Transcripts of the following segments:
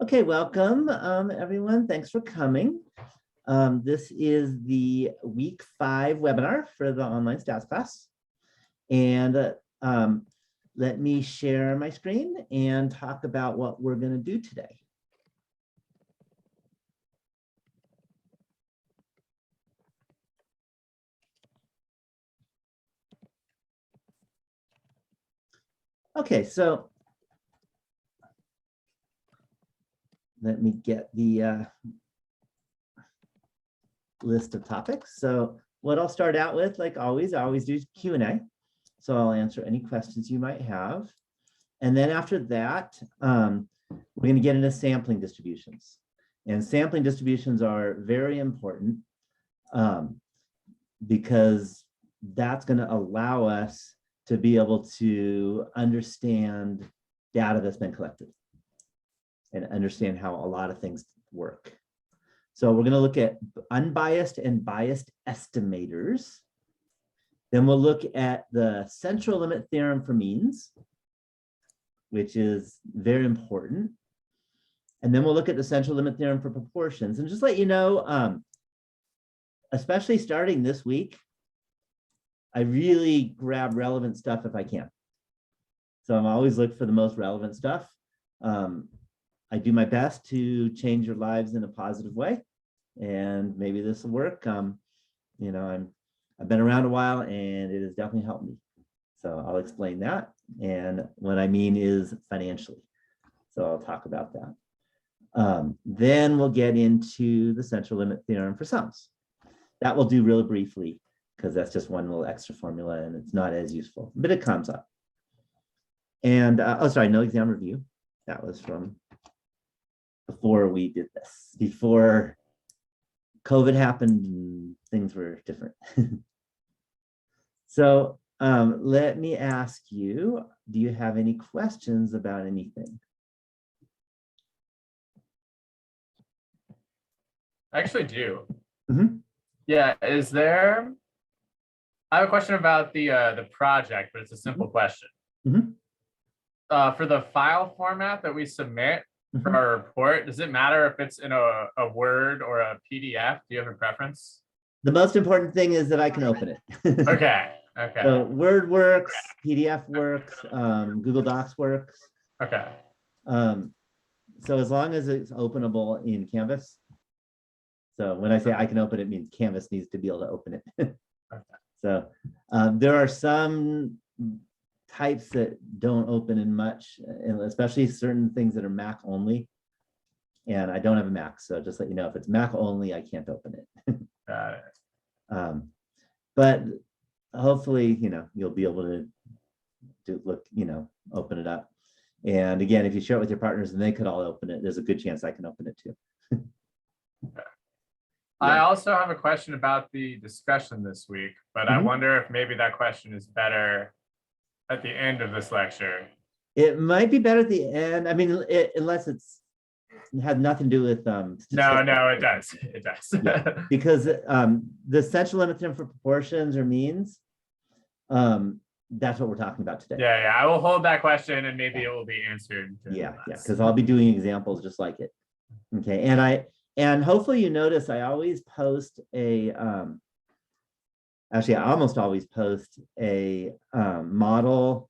Okay, welcome everyone. Thanks for coming. This is the week 5 webinar for the online stats class. And let me share my screen and talk about what we're going to do today. Okay, so let me get the list of topics. So what I'll start out with, like always, I always do Q&A. So I'll answer any questions you might have. And then after that, we're going to get into sampling distributions. And sampling distributions are very important because that's going to allow us to be able to understand data that's been collected and understand how a lot of things work. So we're going to look at unbiased and biased estimators. Then we'll look at the central limit theorem for means, which is very important. And then we'll look at the central limit theorem for proportions. And just let you know, especially starting this week, I really grab relevant stuff if I can. So I'm always looking for the most relevant stuff. I do my best to change your lives in a positive way, and maybe this will work. You know, I've been around a while, and it has definitely helped me. So I'll explain that, and what I mean is financially. So I'll talk about that. Then we'll get into the central limit theorem for sums. That we'll do really briefly because that's just one little extra formula, and it's not as useful, but it comes up. And oh, sorry, no exam review. That was from before we did this, before COVID happened and things were different. So let me ask you, do you have any questions about anything? I actually do. Mm-hmm. Yeah, I have a question about the project, but it's a simple question. Mm-hmm. For the file format that we submit for our report, does it matter if it's in a Word or a PDF? Do you have a preference? The most important thing is that I can open it. Okay. Okay. So Word works, PDF works, Google Docs works. Okay. So as long as it's openable in Canvas. So when I say I can open it, it means Canvas needs to be able to open it. Okay. So there are some types that don't open in much, and especially certain things that are Mac only. And I don't have a Mac, so just let you know, if it's Mac only, I can't open it. Got it. But hopefully, you know, you'll be able to look, you know, open it up. And again, if you share it with your partners and they could all open it, there's a good chance I can open it too. Okay. I also have a question about the discussion this week, but I wonder if maybe that question is better at the end of this lecture. It might be better at the end. I mean, unless it had nothing to do with No, it does. It does. Yeah, because the central limit theorem for proportions or means, that's what we're talking about today. Yeah, I will hold that question and maybe it will be answered. Yeah, because I'll be doing examples just like it. Okay, and hopefully you notice I always post a actually I almost always post a model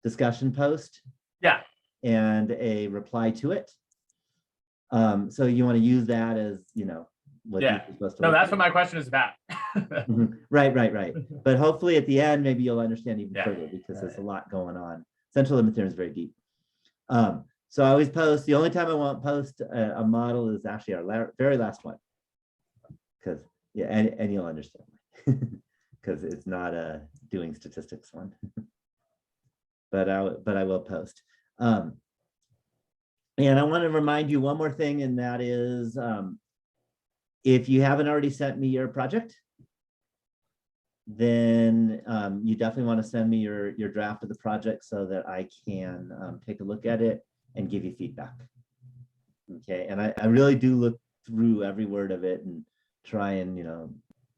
discussion post. Yeah. And a reply to it. So you want to use that as, you know, what you're supposed to. No, that's what my question is about. Right. But hopefully at the end, maybe you'll understand even further, because there's a lot going on. Central limit theorem is very deep. So I always post. The only time I won't post a model is actually our very last one, because and you'll understand because it's not a doing statistics one. But I will post. And I want to remind you one more thing, and that is, if you haven't already sent me your project, then you definitely want to send me your draft of the project so that I can take a look at it and give you feedback. Okay, and I really do look through every word of it and try and, you know,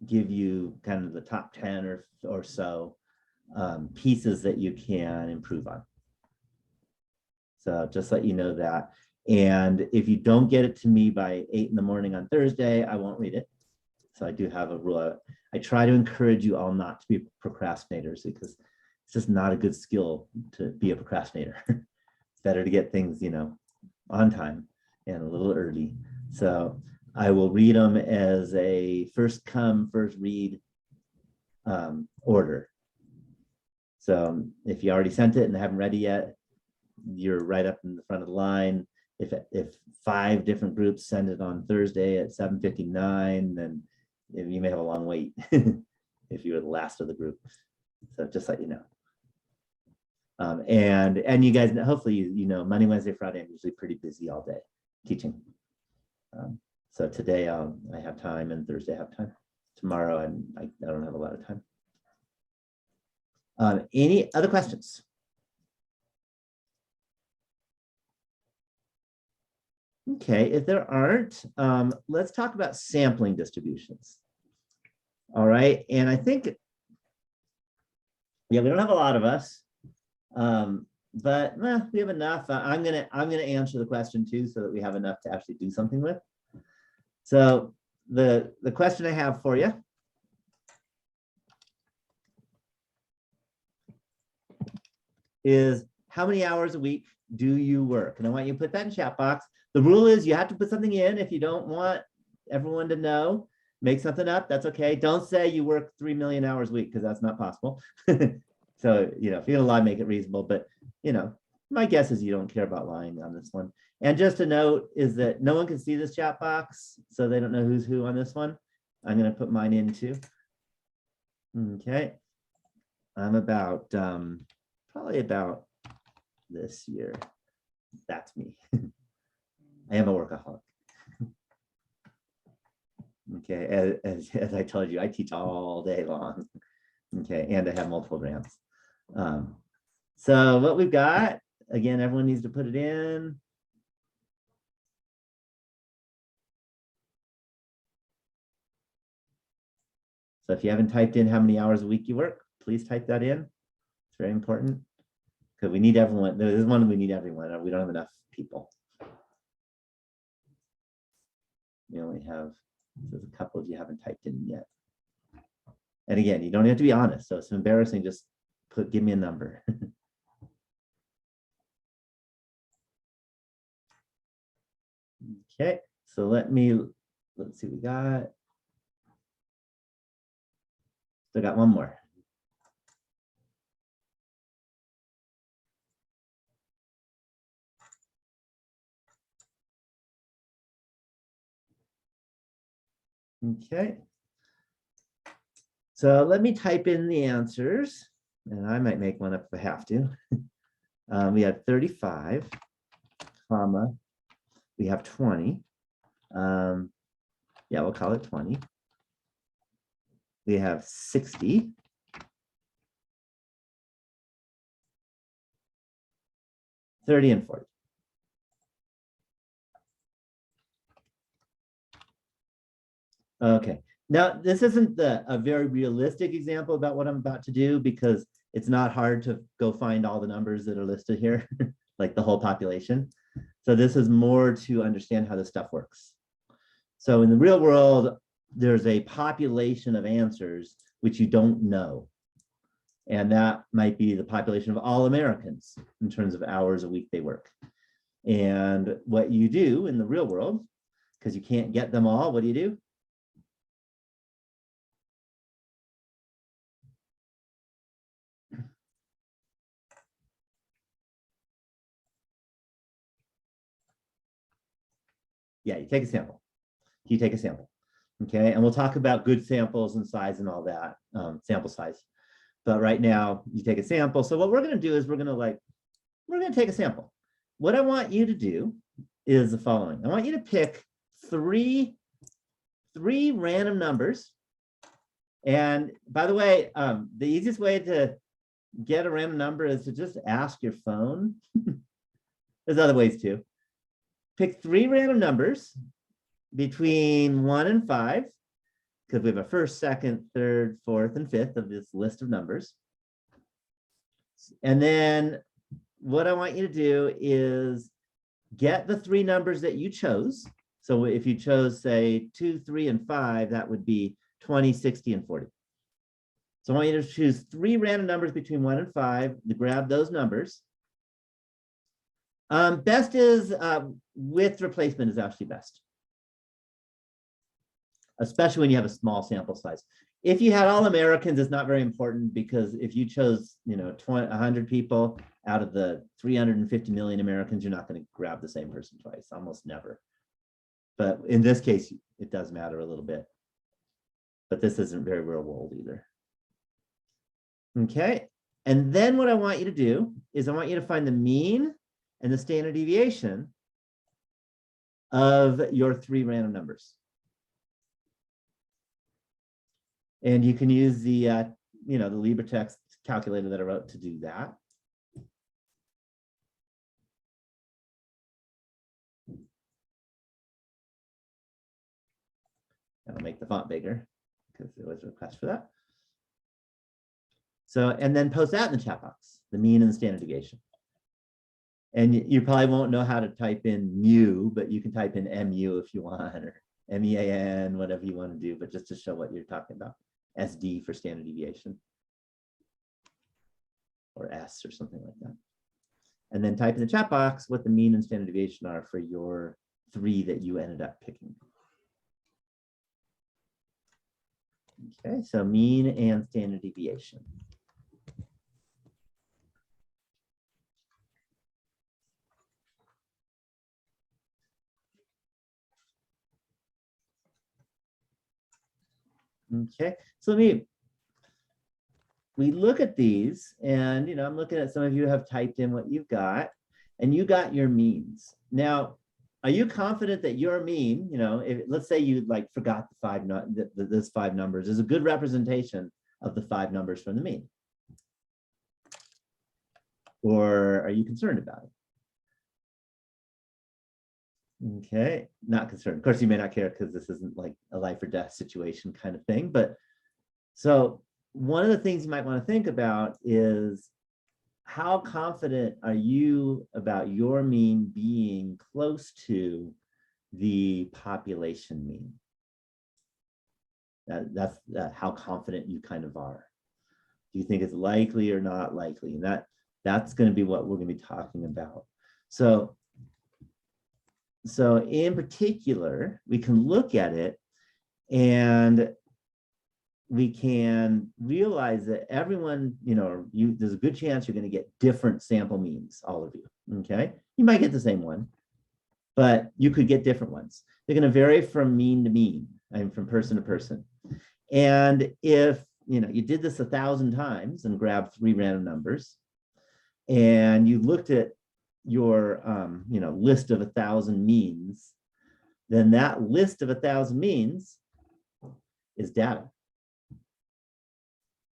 give you kind of the top 10 or so pieces that you can improve on. So just let you know that. And if you don't get it to me by 8 in the morning on Thursday, I won't read it. So I do have a rule. I try to encourage you all not to be procrastinators because it's just not a good skill to be a procrastinator. It's better to get things, on time and a little early. So I will read them as a first come, first read order. So if you already sent it and haven't read it yet, you're right up in the front of the line. If 5 different groups send it on Thursday at 7:59, then you may have a long wait if you're the last of the group. So just let you know. And you guys, hopefully, Monday, Wednesday, Friday, I'm usually pretty busy all day teaching. So today I have time, and Thursday I have time. Tomorrow I don't have a lot of time. Any other questions? Okay, if there aren't, let's talk about sampling distributions. All right, and I think, we don't have a lot of us, but we have enough. I'm gonna answer the question too, so that we have enough to actually do something with. So the question I have for you is, how many hours a week do you work? And I want you to put that in chat box. The rule is you have to put something in. If you don't want everyone to know, make something up. That's okay. Don't say you work 3 million hours a week, because that's not possible. So, if you're gonna lie, make it reasonable. But, my guess is you don't care about lying on this one. And just a note is that no one can see this chat box, so they don't know who's who on this one. I'm gonna put mine in too. Okay. I'm about, probably about this year. That's me. I am a workaholic. Okay, as I told you, I teach all day long. Okay, and I have multiple grants. So what we've got, again, everyone needs to put it in. So if you haven't typed in how many hours a week you work, please type that in. It's very important, because we need everyone. This is one we need everyone. We don't have enough people. We only have, there's a couple of you haven't typed in yet. And again, you don't have to be honest. So it's embarrassing. Just give me a number. Okay, so let's see, we got, still got one more. Okay. So let me type in the answers, and I might make one up if I have to. We have 35, comma, we have 20. Yeah, we'll call it 20. We have 60. 30 and 40. Okay. Now, this isn't a very realistic example about what I'm about to do, because it's not hard to go find all the numbers that are listed here, like the whole population. So this is more to understand how this stuff works. So in the real world, there's a population of answers which you don't know. And that might be the population of all Americans in terms of hours a week they work. And what you do in the real world, because you can't get them all, what do? Yeah, you take a sample. You take a sample. Okay, and we'll talk about good samples and size and all that, sample size. But right now, you take a sample. So what we're going to do is we're going to take a sample. What I want you to do is the following. I want you to pick three random numbers. And by the way, the easiest way to get a random number is to just ask your phone. There's other ways too. Pick 3 random numbers between 1 and 5, because we have a first, second, third, fourth, and fifth of this list of numbers. And then what I want you to do is get the three numbers that you chose. So if you chose, say, 2, 3, and 5, that would be 20, 60, and 40. So I want you to choose three random numbers between 1 and 5 to grab those numbers. Best is with replacement is actually best, especially when you have a small sample size. If you had all Americans, it's not very important, because if you chose, 100 people out of the 350 million Americans, you're not going to grab the same person twice, almost never. But in this case, it does matter a little bit. But this isn't very real world either. Okay, and then what I want you to do is I want you to find the mean and the standard deviation of your three random numbers. And you can use the, the LibreText calculator that I wrote to do that. And I'll make the font bigger because there was a request for that. So, and then post that in the chat box, the mean and the standard deviation. And you probably won't know how to type in mu, but you can type in mu if you want, or MEAN, whatever you want to do, but just to show what you're talking about. SD for standard deviation, or S or something like that. And then type in the chat box what the mean and standard deviation are for your three that you ended up picking. Okay, so mean and standard deviation. Okay, so we look at these, and I'm looking at some of you have typed in what you've got, and you got your means. Now, are you confident that your mean, if let's say you forgot this 5 numbers, is a good representation of the 5 numbers from the mean? Or are you concerned about it? Okay, not concerned. Of course, you may not care because this isn't like a life or death situation kind of thing. But so one of the things you might want to think about is, how confident are you about your mean being close to the population mean? That's how confident you kind of are. Do you think it's likely or not likely? And that's going to be what we're going to be talking about. So in particular, we can look at it and we can realize that everyone, there's a good chance you're going to get different sample means, all of you, okay? You might get the same one, but you could get different ones. They're going to vary from mean to mean, and from person to person. And if, you did this 1,000 times and grabbed 3 random numbers, and you looked at your, list of 1,000 means, then that list of 1,000 means is data.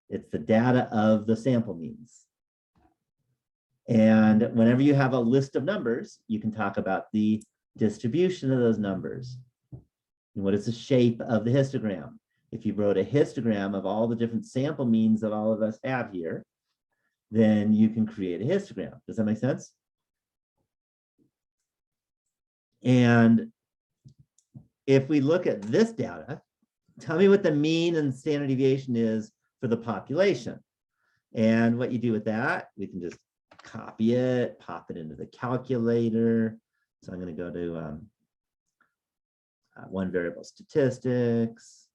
It's the data of the sample means. And whenever you have a list of numbers, you can talk about the distribution of those numbers. And what is the shape of the histogram? If you wrote a histogram of all the different sample means that all of us have here, then you can create a histogram. Does that make sense? And if we look at this data, tell me what the mean and standard deviation is for the population. And what you do with that, we can just copy it, pop it into the calculator. So I'm going to go to one variable statistics,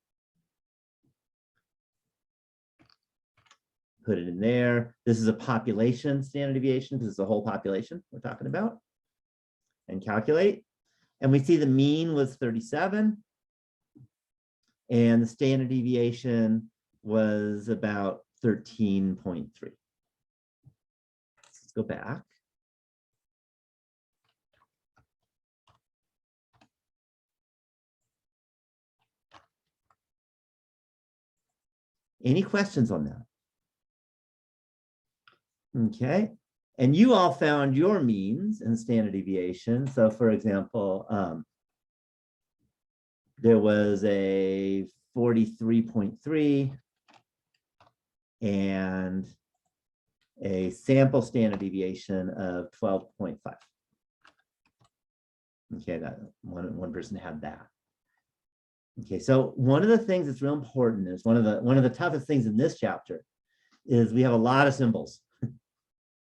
put it in there. This is a population standard deviation because it's the whole population we're talking about, and calculate. And we see the mean was 37 and the standard deviation was about 13.3. Let's go back. Any questions on that? Okay, and you all found your means and standard deviation. So for example, there was a 43.3 and a sample standard deviation of 12.5. Okay, that one person had that. Okay, so one of the things that's real important is one of the toughest things in this chapter is we have a lot of symbols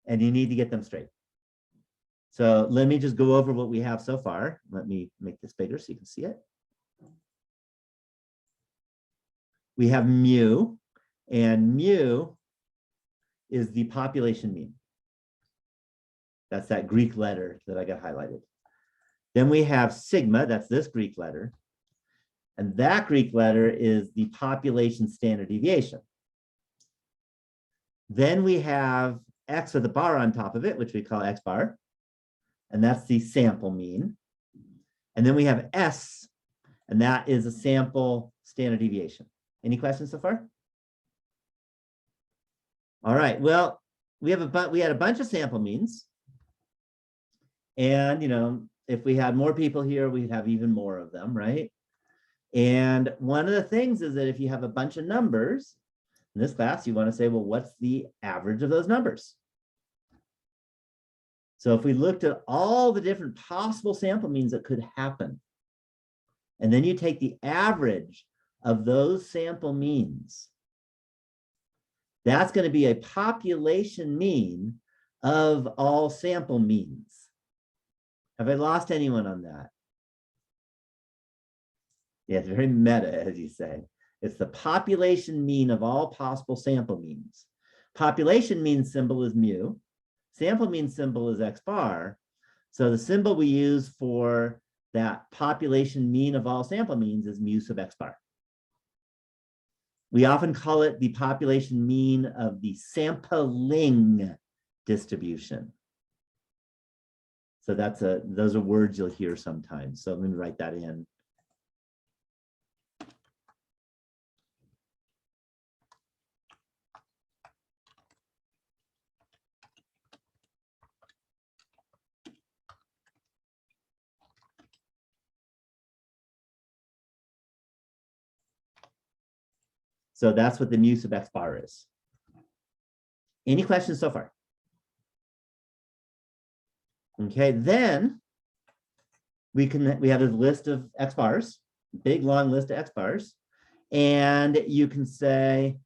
and you need to get them straight. So let me just go over what we have so far. Let me make this bigger so you can see it. We have mu, and mu is the population mean. That's that Greek letter that I got highlighted. Then we have sigma, that's this Greek letter. And that Greek letter is the population standard deviation. Then we have x with a bar on top of it, which we call x bar. And that's the sample mean. And then we have S, and that is a sample standard deviation. Any questions so far? All right, well, we had a bunch of sample means. And, if we had more people here, we'd have even more of them, right? And one of the things is that if you have a bunch of numbers, in this class, you want to say, well, what's the average of those numbers? So if we looked at all the different possible sample means that could happen, and then you take the average of those sample means, that's going to be a population mean of all sample means. Have I lost anyone on that? Yeah, it's very meta, as you say. It's the population mean of all possible sample means. Population mean symbol is mu. Sample mean symbol is x bar. So the symbol we use for that population mean of all sample means is mu sub x bar. We often call it the population mean of the sampling distribution. So those are words you'll hear sometimes. So let me write that in. So that's what the mu sub x bar is. Any questions so far? Okay, then we have a list of x bars, big long list of x bars, and you can say,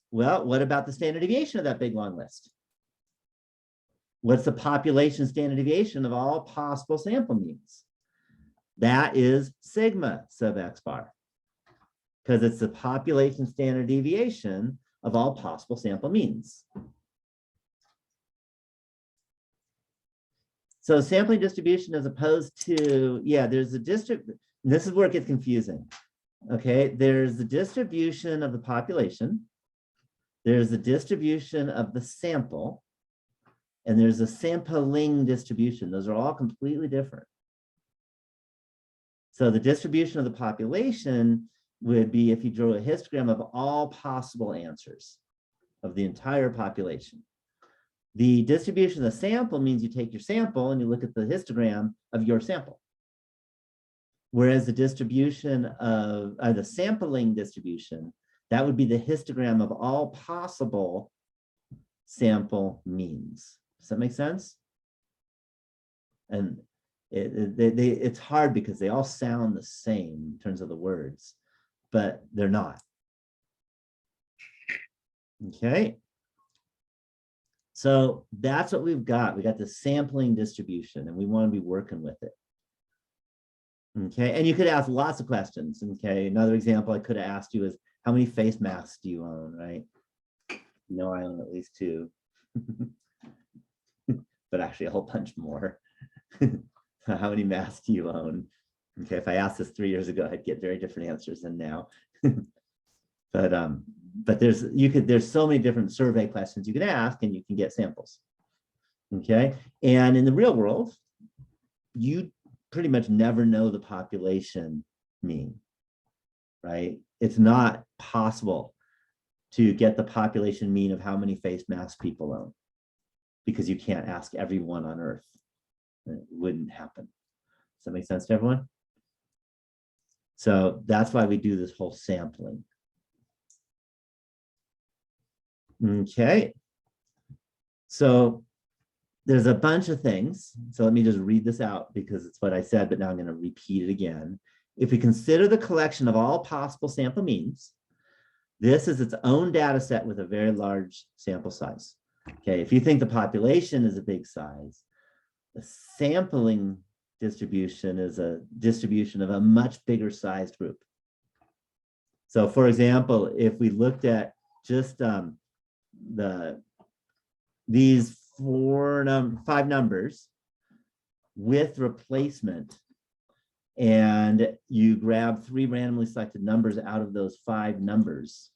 well, what about the standard deviation of that big long list? What's the population standard deviation of all possible sample means? That is sigma sub x bar, because it's the population standard deviation of all possible sample means. So sampling distribution as opposed to, there's a this is where it gets confusing. Okay, there's the distribution of the population, there's the distribution of the sample, and there's a sampling distribution. Those are all completely different. So the distribution of the population would be if you drew a histogram of all possible answers of the entire population. The distribution of the sample means you take your sample and you look at the histogram of your sample. Whereas the distribution of the sampling distribution, that would be the histogram of all possible sample means. Does that make sense? And it's hard because they all sound the same in terms of the words, but they're not. Okay. So that's what we've got. We got the sampling distribution and we want to be working with it. Okay, and you could ask lots of questions. Okay, another example I could have asked you is, how many face masks do you own, right? No, I own at least 2. But actually a whole bunch more. How many masks do you own? Okay, if I asked this 3 years ago, I'd get very different answers than now. But there's so many different survey questions you can ask and you can get samples. Okay, and in the real world, you pretty much never know the population mean, right? It's not possible to get the population mean of how many face masks people own, because you can't ask everyone on Earth. It wouldn't happen. Does that make sense to everyone? So that's why we do this whole sampling. Okay. So there's a bunch of things. So let me just read this out because it's what I said, but now I'm going to repeat it again. If we consider the collection of all possible sample means, this is its own data set with a very large sample size. Okay, if you think the population is a big size, the sampling distribution is a distribution of a much bigger sized group. So for example, if we looked at just these 5 numbers with replacement, and you grab 3 randomly selected numbers out of those 5 numbers,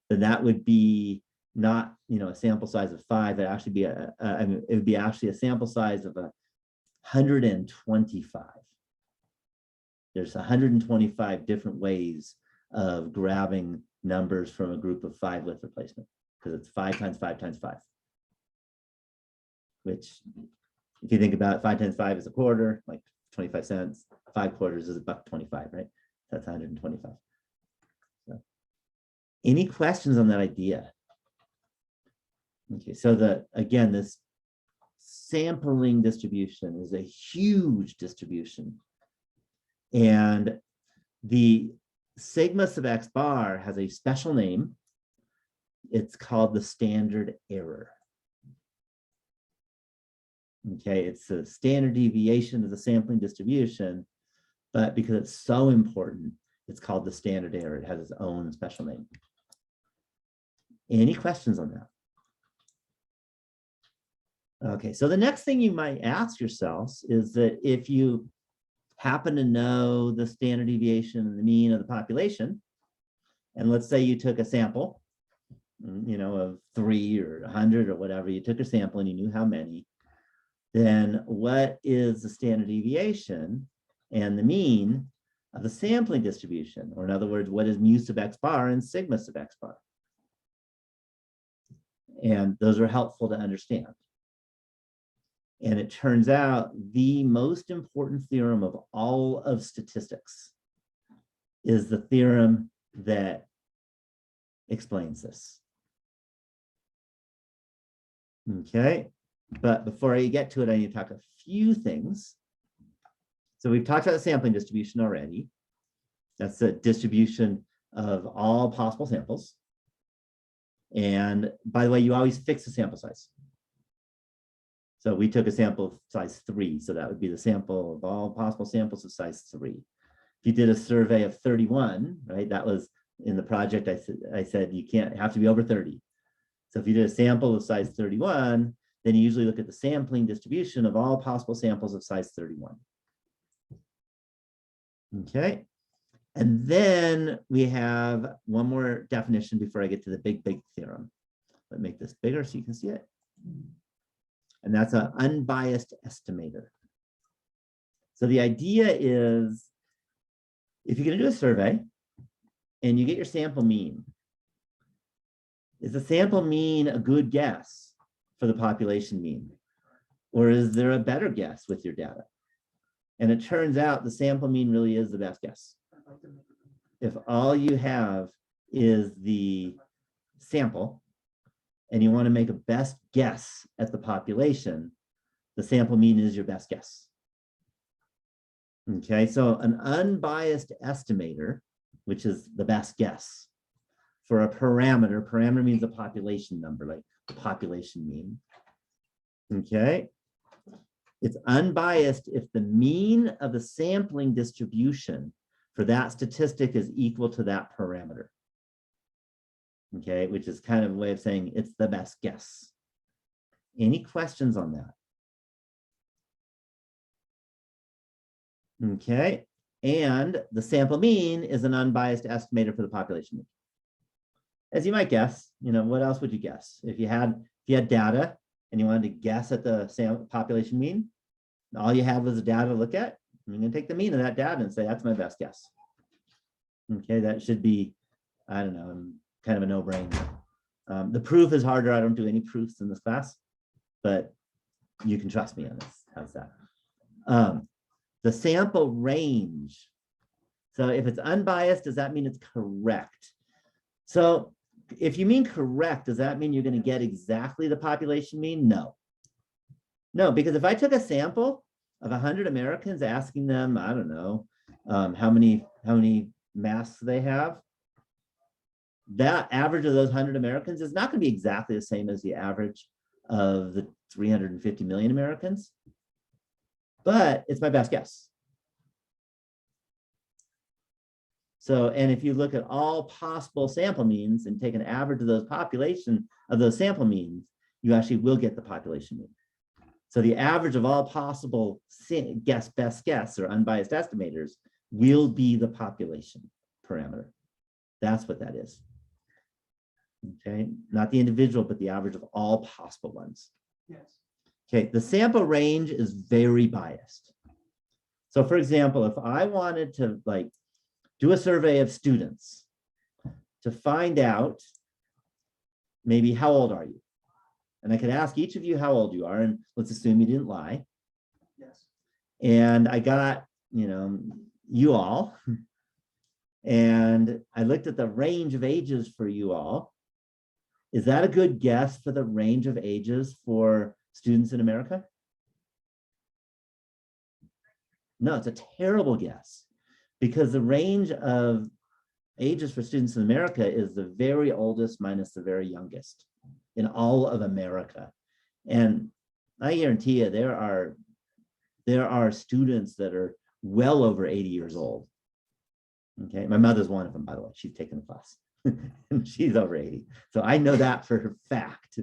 then that would be not, a sample size of 5. It'd actually be it would be actually a sample size of 125. There's 125 different ways of grabbing numbers from a group of 5 with replacement, because it's 5 times 5 times 5. Which, if you think about it, 5 times 5 is a quarter, like 25 cents. 5 quarters is $1.25, right? That's 125. So, any questions on that idea? Okay, so again, this sampling distribution is a huge distribution. And the sigma sub x bar has a special name. It's called the standard error. Okay, it's a standard deviation of the sampling distribution, but because it's so important, it's called the standard error. It has its own special name. Any questions on that? Okay, so the next thing you might ask yourselves is that if you happen to know the standard deviation and the mean of the population, and let's say you took a sample, of 3 or 100 or whatever, you took a sample and you knew how many, then what is the standard deviation and the mean of the sampling distribution? Or in other words, what is mu sub x bar and sigma sub x bar? And those are helpful to understand. And it turns out the most important theorem of all of statistics is the theorem that explains this. Okay, but before I get to it, I need to talk a few things. So we've talked about the sampling distribution already. That's the distribution of all possible samples. And by the way, you always fix the sample size. So we took a sample of size 3, so that would be the sample of all possible samples of size 3. If you did a survey of 31, right, that was in the project, I said you can't have to be over 30. So if you did a sample of size 31, then you usually look at the sampling distribution of all possible samples of size 31. Okay, and then we have one more definition before I get to the big theorem. Let me make this bigger so you can see it. And that's an unbiased estimator. So the idea is, if you're going to do a survey and you get your sample mean, is the sample mean a good guess for the population mean? Or is there a better guess with your data? And it turns out the sample mean really is the best guess. If all you have is the sample, and you want to make a best guess at the population, the sample mean is your best guess. Okay, so an unbiased estimator, which is the best guess for a parameter means a population number, like the population mean. Okay, it's unbiased if the mean of the sampling distribution for that statistic is equal to that parameter. Okay, which is kind of a way of saying it's the best guess. Any questions on that? Okay, and the sample mean is an unbiased estimator for the population mean. As you might guess, what else would you guess? If you had data and you wanted to guess at the population mean, all you had was the data to look at, you're going to take the mean of that data and say, that's my best guess. Okay, that should be, I don't know, kind of a no-brainer. The proof is harder. I don't do any proofs in this class, but you can trust me on this. How's that? The sample range. So if it's unbiased, does that mean it's correct? So if you mean correct, does that mean you're going to get exactly the population mean? No. No, because if I took a sample of 100 Americans asking them, I don't know, how many masks they have, that average of those 100 Americans is not going to be exactly the same as the average of the 350 million Americans, but it's my best guess. So, and if you look at all possible sample means and take an average of those sample means, you actually will get the population mean. So the average of all possible best guess or unbiased estimators will be the population parameter. That's what that is. Okay, not the individual, but the average of all possible ones. Yes. Okay, the sample range is very biased. So for example, if I wanted to do a survey of students to find out maybe how old are you? And I could ask each of you how old you are, and let's assume you didn't lie. Yes. And I got, you all, and I looked at the range of ages for you all. Is that a good guess for the range of ages for students in America? No, it's a terrible guess, because the range of ages for students in America is the very oldest minus the very youngest in all of America. And I guarantee you there are students that are well over 80 years old. Okay, my mother's one of them, by the way. She's taken the class. And she's over 80. So I know that for a fact.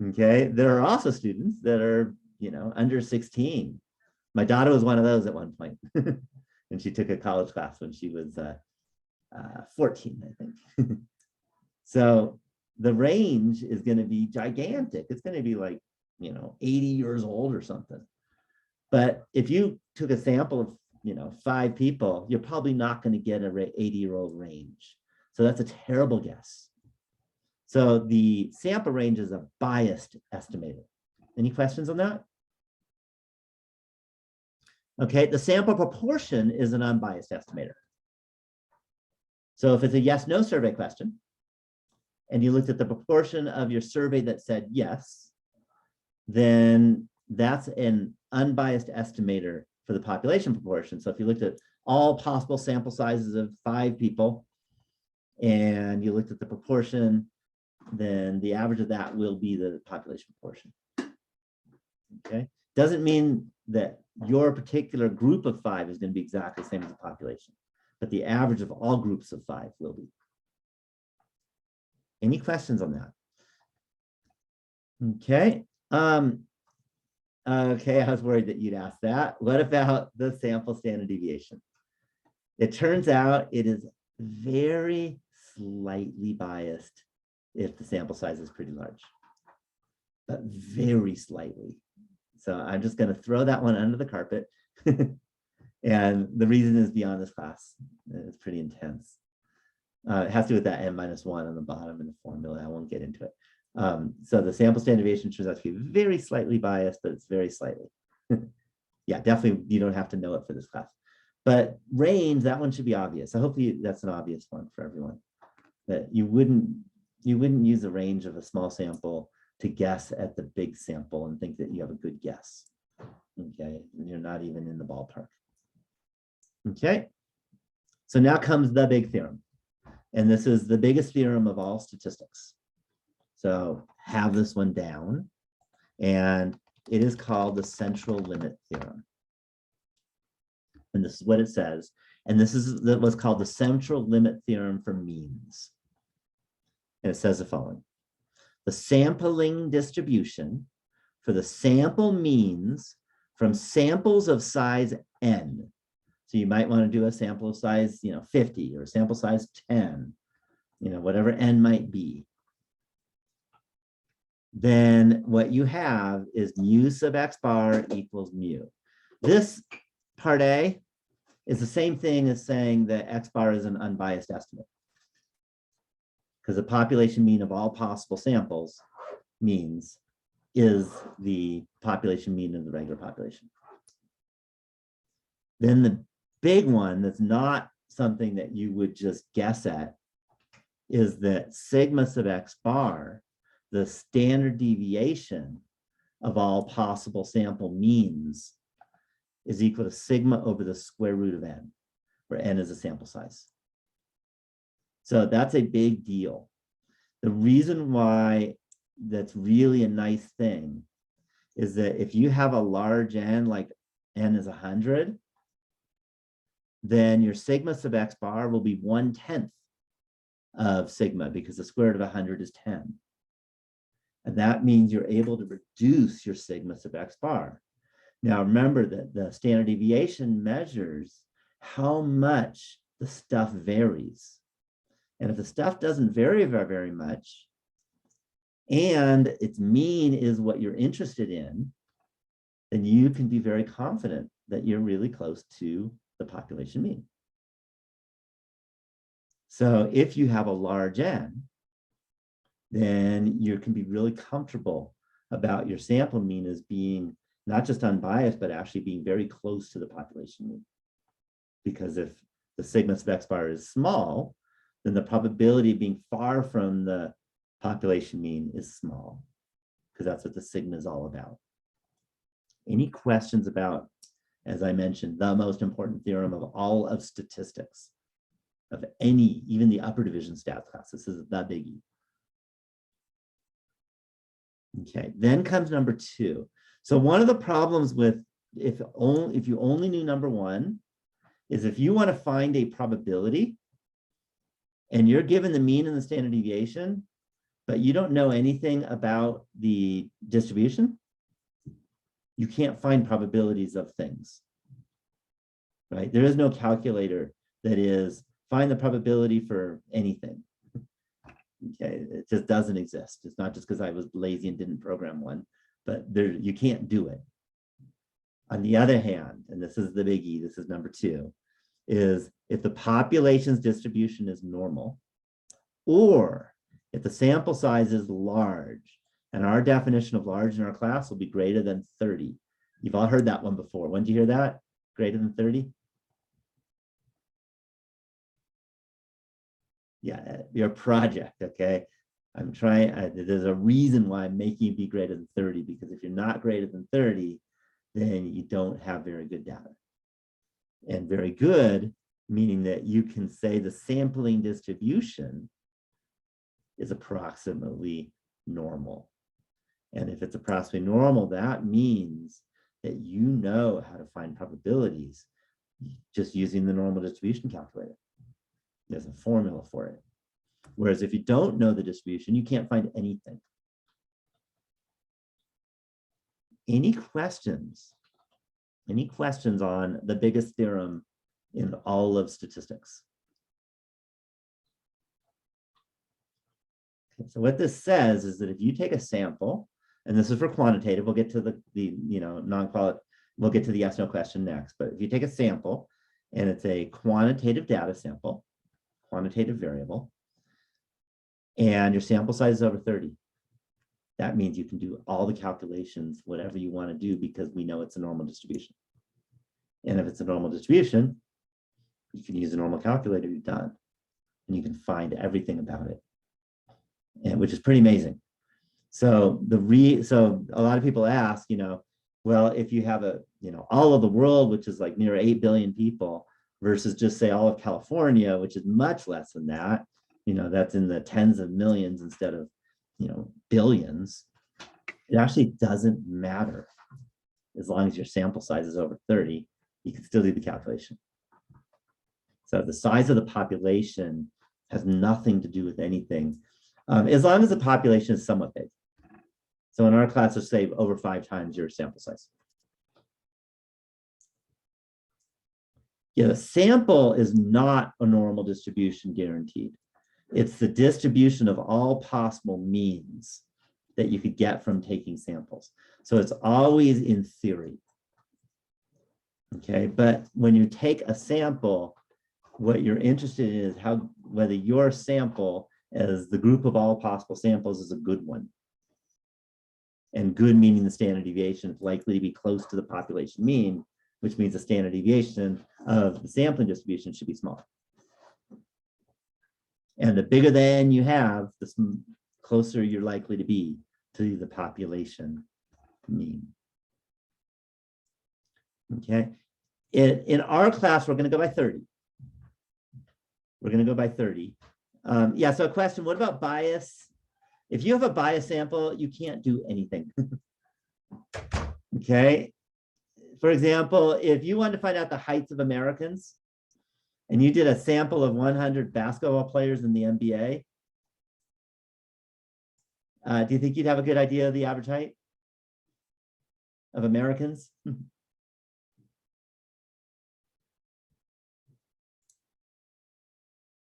Okay, there are also students that are, under 16. My daughter was one of those at one point. And she took a college class when she was 14, I think. So the range is going to be gigantic. It's going to be 80 years old or something. But if you took a sample of 5 people, you're probably not going to get a 80-year-old range. So that's a terrible guess. So the sample range is a biased estimator. Any questions on that? Okay, the sample proportion is an unbiased estimator. So if it's a yes/no survey question, and you looked at the proportion of your survey that said yes, then that's an unbiased estimator for the population proportion. So if you looked at all possible sample sizes of 5 people, and you looked at the proportion, then the average of that will be the population proportion. Okay, doesn't mean that your particular group of 5 is going to be exactly the same as the population, but the average of all groups of 5 will be. Any questions on that? Okay. Okay, I was worried that you'd ask that. What about the sample standard deviation? It turns out it is very slightly biased if the sample size is pretty large, but very slightly. So I'm just going to throw that one under the carpet. And the reason is beyond this class. It's pretty intense. It has to do with that n-1 on the bottom in the formula. I won't get into it. So the sample standard deviation turns out to be very slightly biased, but it's very slightly. Yeah, definitely you don't have to know it for this class. But range, that one should be obvious. So hopefully that's an obvious one for everyone. That you wouldn't use the range of a small sample to guess at the big sample and think that you have a good guess. Okay, and you're not even in the ballpark. Okay, so now comes the big theorem. And this is the biggest theorem of all statistics. So have this one down. And it is called the central limit theorem. And this is what it says. And this is what's called the central limit theorem for means. And it says the following. The sampling distribution for the sample means from samples of size n. So you might want to do a sample of size 50 or a sample size 10, whatever n might be. Then what you have is mu sub x bar equals mu. This part A is the same thing as saying that x bar is an unbiased estimate, because the population mean of all possible samples means is the population mean of the regular population. Then the big one that's not something that you would just guess at is that sigma sub x bar, the standard deviation of all possible sample means is equal to sigma over the square root of n, where n is a sample size. So that's a big deal. The reason why that's really a nice thing is that if you have a large n, like n is 100, then your sigma sub x bar will be 1/10 of sigma, because the square root of 100 is 10. And that means you're able to reduce your sigma sub x bar. Now remember that the standard deviation measures how much the stuff varies. And if the stuff doesn't vary very, very much, and its mean is what you're interested in, then you can be very confident that you're really close to the population mean. So if you have a large n, then you can be really comfortable about your sample mean as being not just unbiased, but actually being very close to the population mean. Because if the sigma sub x bar is small, then the probability of being far from the population mean is small, because that's what the sigma is all about. Any questions about, as I mentioned, the most important theorem of all of statistics, of any, even the upper division stats class? This is the biggie. Okay, then comes number 2. So one of the problems with if you only knew number 1 is if you want to find a probability and you're given the mean and the standard deviation, but you don't know anything about the distribution, you can't find probabilities of things, right? There is no calculator that is find the probability for anything. Okay, it just doesn't exist. It's not just because I was lazy and didn't program one, but there you can't do it. On the other hand, and this is the biggie, this is number 2, is if the population's distribution is normal, or if the sample size is large, and our definition of large in our class will be greater than 30. You've all heard that one before. When did you hear that? Greater than 30? Yeah, your project, okay? I'm trying, there's a reason why I'm making you be greater than 30, because if you're not greater than 30, then you don't have very good data. And very good, meaning that you can say the sampling distribution is approximately normal. And if it's approximately normal, that means that you know how to find probabilities just using the normal distribution calculator. There's a formula for it. Whereas if you don't know the distribution, you can't find anything. Any questions? Any questions on the biggest theorem in all of statistics? Okay, so what this says is that if you take a sample, and this is for quantitative, we'll get to the non-qualitative, we'll get to the yes/no question next. But if you take a sample and it's a quantitative data sample, quantitative variable, and your sample size is over 30, that means you can do all the calculations, whatever you want to do, because we know it's a normal distribution. And if it's a normal distribution, you can use a normal calculator, you're done. And you can find everything about it, and which is pretty amazing. So so a lot of people ask, well, if you have all of the world, which is like near 8 billion people, versus just say all of California, which is much less than that, that's in the tens of millions instead of, billions. It actually doesn't matter. As long as your sample size is over 30, you can still do the calculation. So the size of the population has nothing to do with anything, as long as the population is somewhat big. So in our class, let's say over 5 times your sample size. Yeah, the sample is not a normal distribution guaranteed. It's the distribution of all possible means that you could get from taking samples. So it's always in theory. Okay, but when you take a sample, what you're interested in is whether your sample as the group of all possible samples is a good one. And good meaning the standard deviation is likely to be close to the population mean, which means the standard deviation of the sampling distribution should be small. And the bigger the n you have, the closer you're likely to be to the population mean. Okay. In our class, we're going to go by 30. We're going to go by 30. Yeah, so a question, what about bias? If you have a bias sample, you can't do anything. Okay. For example, if you wanted to find out the heights of Americans and you did a sample of 100 basketball players in the NBA, do you think you'd have a good idea of the average height of Americans?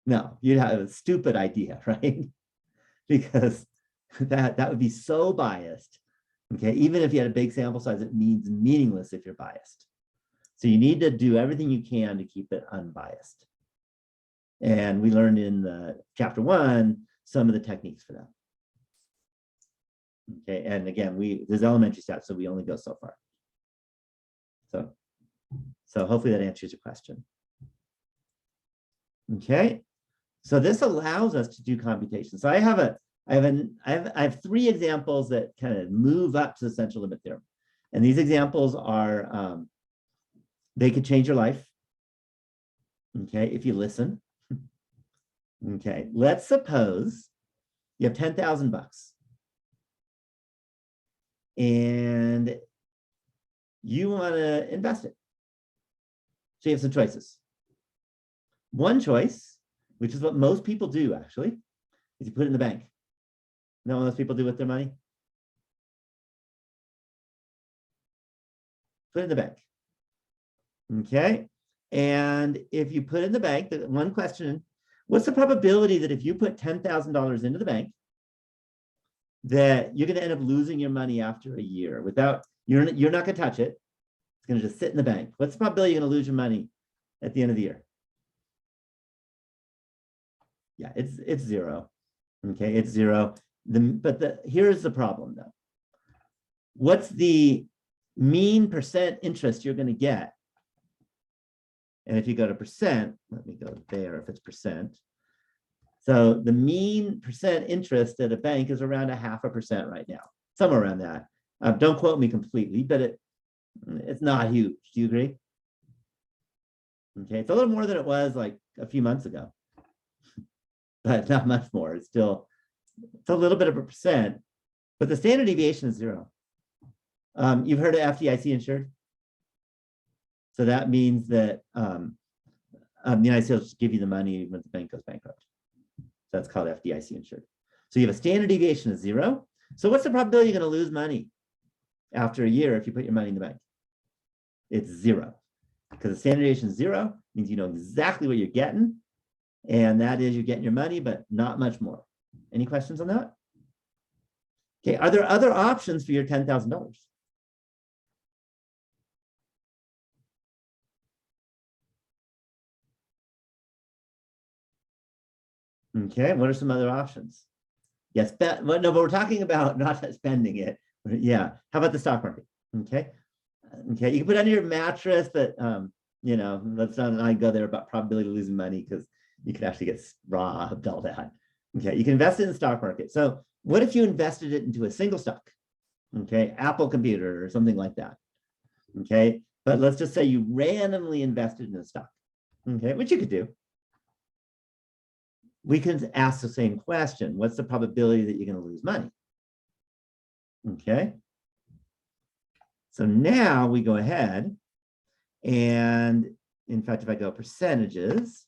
No, you'd have a stupid idea, right? Because that would be so biased. Okay, even if you had a big sample size, it means meaningless if you're biased. So you need to do everything you can to keep it unbiased. And we learned in chapter 1 some of the techniques for that. Okay, and again, there's elementary stats, so we only go so far. So hopefully that answers your question. Okay, so this allows us to do computation. So I have 3 examples that kind of move up to the central limit theorem. And these examples are, they could change your life, okay, if you listen. Okay, let's suppose you have 10,000 bucks and you want to invest it. So you have some choices. One choice, which is what most people do actually, is you put it in the bank. You know what most people do with their money? Put it in the bank. Okay. And if you put it in the bank, the one question, what's the probability that if you put $10,000 into the bank, that you're going to end up losing your money after a year without, you're not going to touch it. It's going to just sit in the bank. What's the probability you're going to lose your money at the end of the year? Yeah, it's 0. Okay, it's 0. Here's the problem though. What's the mean percent interest you're going to get? And if you go to percent, let me go there if it's percent. So the mean percent interest at a bank is around 0.5% right now, somewhere around that. Don't quote me completely, but it's not huge. Do you agree? Okay, it's a little more than it was like a few months ago, but not much more. It's a little bit of a percent, but the standard deviation is 0. You've heard of FDIC insured? So that means that the United States will give you the money when the bank goes bankrupt. So that's called FDIC insured. So you have a standard deviation of 0. So what's the probability you're going to lose money after a year if you put your money in the bank? It's 0. Because the standard deviation is 0 means you know exactly what you're getting. And that is you're getting your money, but not much more. Any questions on that? Okay, are there other options for your $10,000? Okay, what are some other options? Yes, no, but we're talking about not spending it. Yeah, how about the stock market? Okay, okay, you can put it under your mattress, but you know, let's not go there about probability of losing money because you could actually get robbed, all that. Okay, you can invest it in the stock market. So what if you invested it into a single stock? Okay, Apple computer or something like that. Okay, but let's just say you randomly invested in a stock. Okay, which you could do. We can ask the same question. What's the probability that you're going to lose money? Okay. So now we go ahead and in fact, if I go percentages,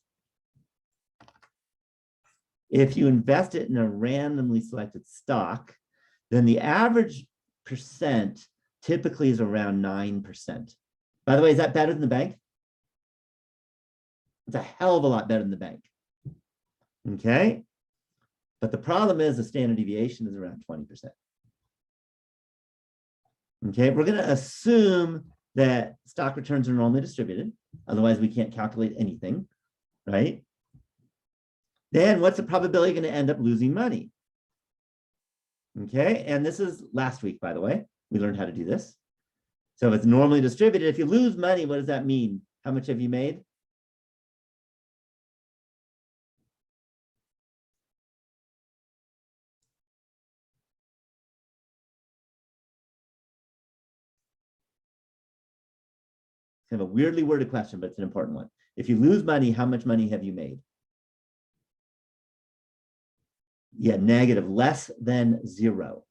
if you invest it in a randomly selected stock, then the average percent typically is around 9%. By the way, is that better than the bank? It's a hell of a lot better than the bank. Okay. But the problem is the standard deviation is around 20%. Okay, we're going to assume that stock returns are normally distributed. Otherwise, we can't calculate anything, right? Then what's the probability you're going to end up losing money? Okay, and this is last week, by the way. We learned how to do this. So if it's normally distributed, if you lose money, what does that mean? How much have you made? kind of a weirdly worded question, but it's an important one. If you lose money, how much money have you made? Yeah, negative, less than zero.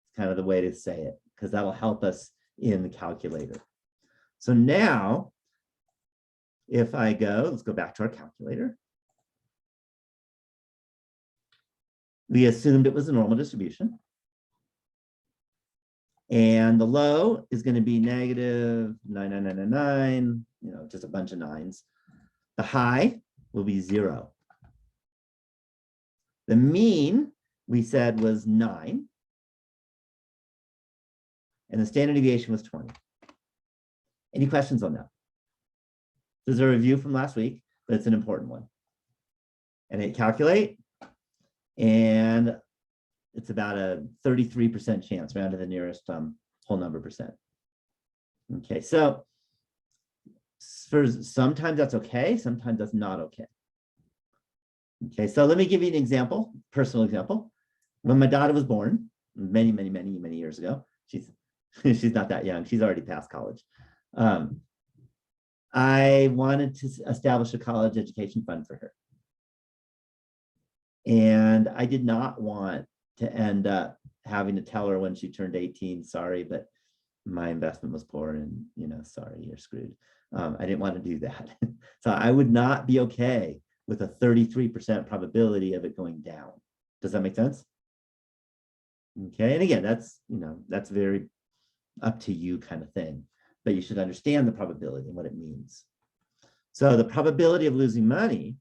It's kind of the way to say it, because that will help us in the calculator. So now, if I go, let's go back to our calculator. We assumed it was a normal distribution. And the low is going to be negative 99999, you know, just a bunch of nines. The high will be 0. The mean, we said, was 9. And the standard deviation was 20. Any questions on that? This is a review from last week, but it's an important one. And hit calculate. And it's about a 33% chance, round to the nearest whole number percent. Okay, so for sometimes that's okay, sometimes that's not okay. Okay, so let me give you an example, personal example. When my daughter was born, many years ago, she's not that young, she's already past college. I wanted to establish a college education fund for her. And I did not want to end up having to tell her when she turned 18, sorry, but my investment was poor and, you know, sorry, you're screwed. I didn't want to do that. So I would not be okay with a 33% probability of it going down. Does that make sense? Okay, and again, that's, you know, that's very up to you kind of thing, but you should understand the probability and what it means. So the probability of losing money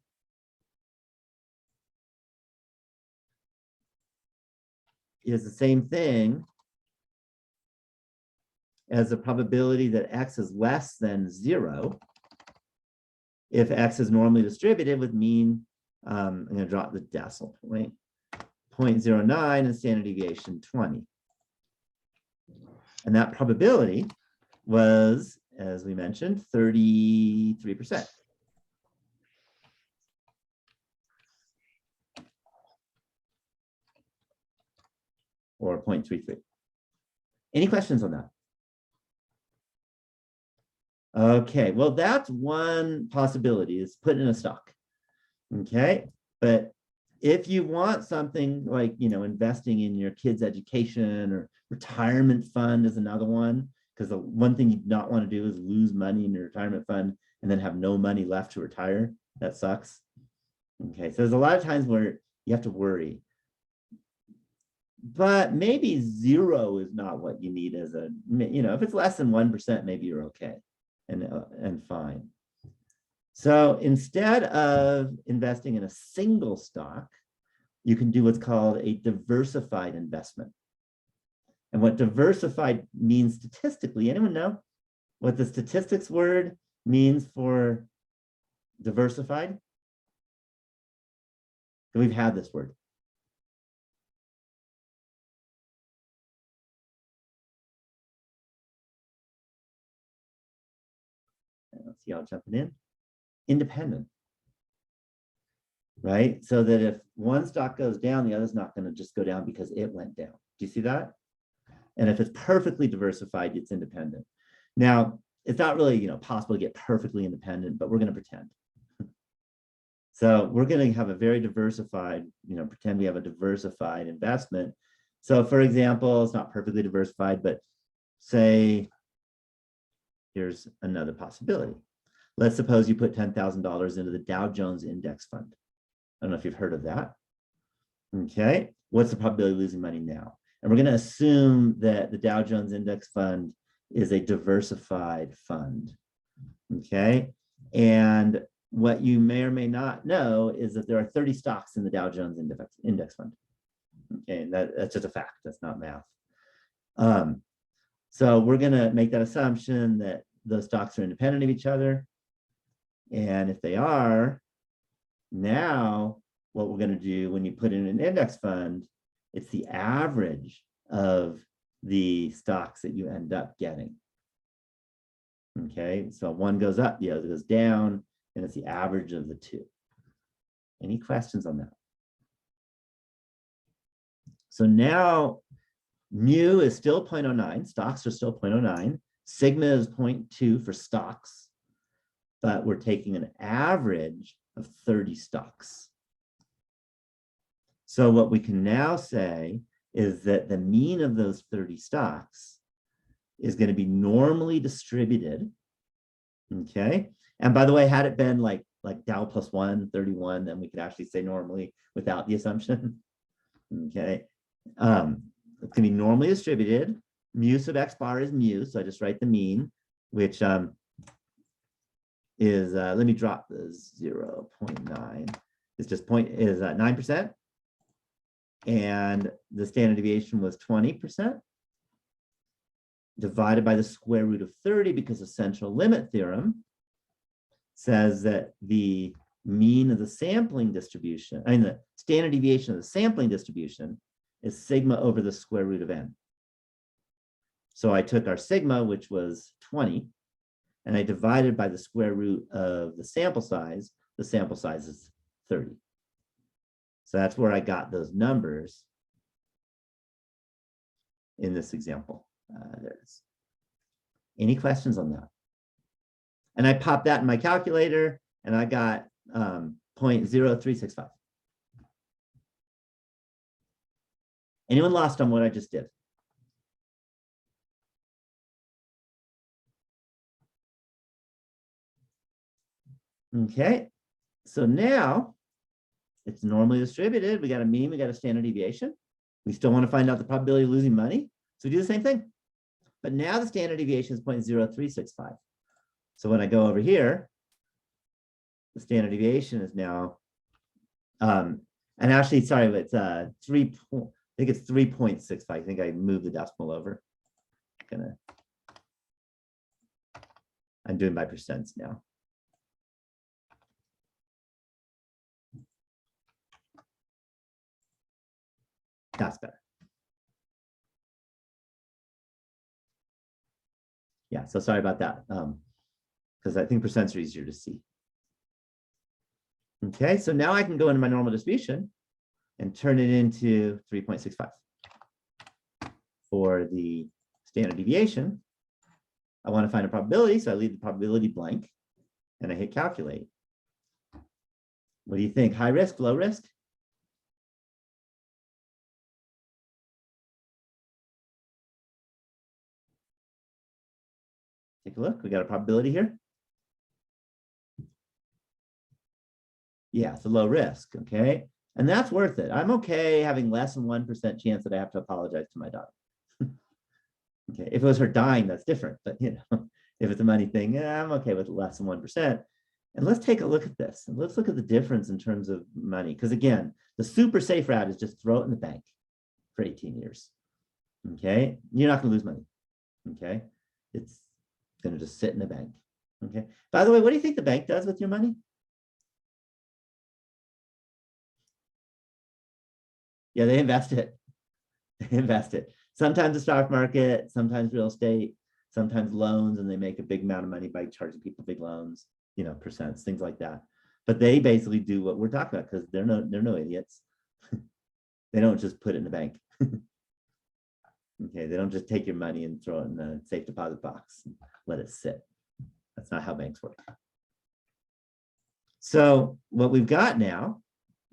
is the same thing as the probability that X is less than 0 if X is normally distributed with mean, I'm going to drop the decimal point, 0.09 and standard deviation 20. And that probability was, as we mentioned, 33%. Or 0.33. Any questions on that? Okay, well, that's one possibility, is put in a stock. Okay, but if you want something like, you know, investing in your kids' education, or retirement fund is another one, because the one thing you do not want to do is lose money in your retirement fund and then have no money left to retire. That sucks. Okay, so there's a lot of times where you have to worry. But maybe 0 is not what you need as a, you know, if it's less than 1%, maybe you're okay and fine. So instead of investing in a single stock, you can do what's called a diversified investment. And what diversified means statistically, anyone know what the statistics word means for diversified? We've had this word. Let's see, I'll jump in. Independent, right? So that if one stock goes down, the other's not going to just go down because it went down. Do you see that? And if it's perfectly diversified, it's independent. Now, it's not really, you know, possible to get perfectly independent, but we're going to pretend. So we're going to have a very diversified, you know, pretend we have a diversified investment. So for example, it's not perfectly diversified, but say, here's another possibility. Let's suppose you put $10,000 into the Dow Jones Index Fund. I don't know if you've heard of that. Okay, what's the probability of losing money now? And we're going to assume that the Dow Jones Index Fund is a diversified fund. Okay, and what you may or may not know is that there are 30 stocks in the Dow Jones Index Fund. Okay, and that's just a fact, that's not math. So we're going to make that assumption that those stocks are independent of each other. And if they are, now what we're going to do when you put in an index fund, it's the average of the stocks that you end up getting. Okay, so one goes up, the other goes down, and it's the average of the two. Any questions on that? So now mu is still 0.09, stocks are still 0.09, Sigma is 0.2 for stocks, but we're taking an average of 30 stocks. So what we can now say is that the mean of those 30 stocks is going to be normally distributed. Okay. And by the way, had it been like Dow plus 1, 31, then we could actually say normally without the assumption. Okay. It's going to be normally distributed. Mu sub x bar is mu, so I just write the mean, which is, let me drop the 0.9. It's just 9%. And the standard deviation was 20%, divided by the square root of 30, because the central limit theorem says that the mean of the sampling distribution, the standard deviation of the sampling distribution is sigma over the square root of n. So I took our sigma, which was 20, and I divided by the square root of the sample size. The sample size is 30. So that's where I got those numbers in this example. There it is. Any questions on that? And I popped that in my calculator, and I got 0.0365. Anyone lost on what I just did? Okay, so now it's normally distributed. We got a mean, we got a standard deviation. We still want to find out the probability of losing money. So we do the same thing. But now the standard deviation is 0.0365. So when I go over here, the standard deviation is now, and actually, sorry, it's I think it's 3.65. I think I moved the decimal over. I'm doing by percents now. That's better. Yeah, so sorry about that, because I think percents are easier to see. Okay, so now I can go into my normal distribution and turn it into 3.65. For the standard deviation, I want to find a probability, so I leave the probability blank, and I hit calculate. What do you think? High risk, low risk? Take a look. We got a probability here. Yeah, it's a low risk. Okay. And that's worth it. I'm okay having less than 1% chance that I have to apologize to my daughter. Okay. If it was her dying, that's different. But if it's a money thing, yeah, I'm okay with less than 1%. And let's take a look at this. And let's look at the difference in terms of money. Because again, the super safe route is just throw it in the bank for 18 years. Okay. You're not going to lose money. Okay. It's going to just sit in the bank. Okay. By the way, what do you think the bank does with your money? Yeah, they invest it. They invest it. Sometimes the stock market, sometimes real estate, sometimes loans, and they make a big amount of money by charging people big loans, percents, things like that. But they basically do what we're talking about because they're no idiots. They don't just put it in the bank. Okay, they don't just take your money and throw it in the safe deposit box and let it sit. That's not how banks work. So what we've got now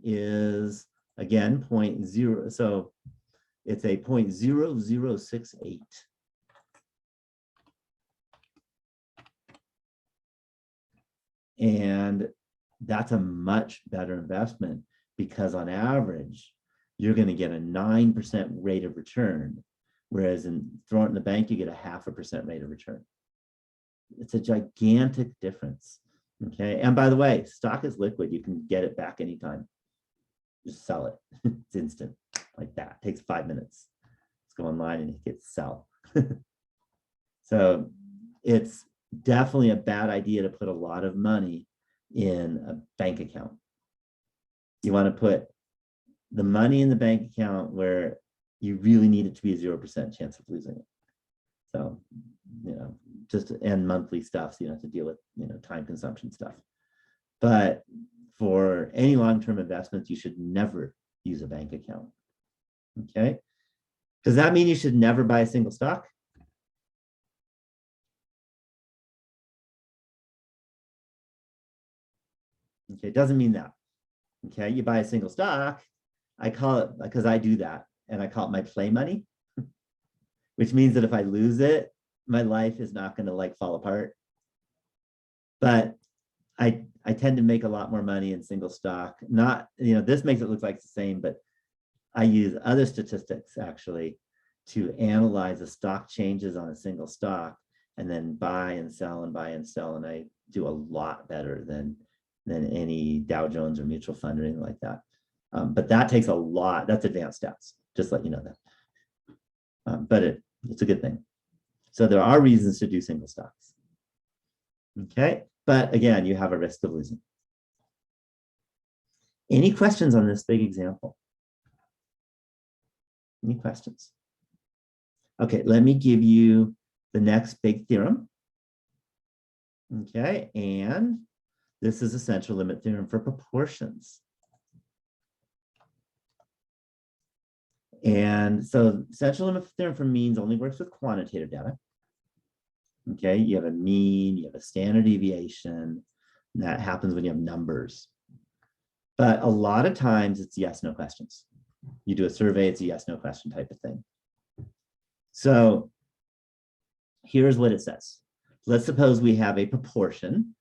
is, again, 0.0. So it's a 0.0068. And that's a much better investment because on average, you're going to get a 9% rate of return. Whereas in throwing it in the bank, you get a 0.5% rate of return. It's a gigantic difference. Okay. And by the way, stock is liquid. You can get it back anytime. Just sell it. It's instant like that. It takes 5 minutes. Let's go online and hit sell. So it's definitely a bad idea to put a lot of money in a bank account. You want to put the money in the bank account where you really need it to be a 0% chance of losing it. So, just and monthly stuff, so you don't have to deal with, time consumption stuff. But for any long-term investments, you should never use a bank account. Okay. Does that mean you should never buy a single stock? Okay, it doesn't mean that. Okay, you buy a single stock, I call it, because I do that, and I call it my play money, which means that if I lose it, my life is not going to like fall apart. But I tend to make a lot more money in single stock. Not, this makes it look like it's the same, but I use other statistics actually to analyze the stock changes on a single stock and then buy and sell and buy and sell. And I do a lot better than any Dow Jones or mutual fund or anything like that. But that takes a lot. That's advanced stats, just let you know that. But it's a good thing. So there are reasons to do single stocks. Okay, but again, you have a risk of losing. Any questions on this big example? Any questions? Okay, let me give you the next big theorem. Okay, and this is a central limit theorem for proportions. And so central limit theorem for means only works with quantitative data. Okay, you have a mean, you have a standard deviation, and that happens when you have numbers. But a lot of times it's yes, no questions. You do a survey, it's a yes, no question type of thing. So here's what it says. Let's suppose we have a proportion,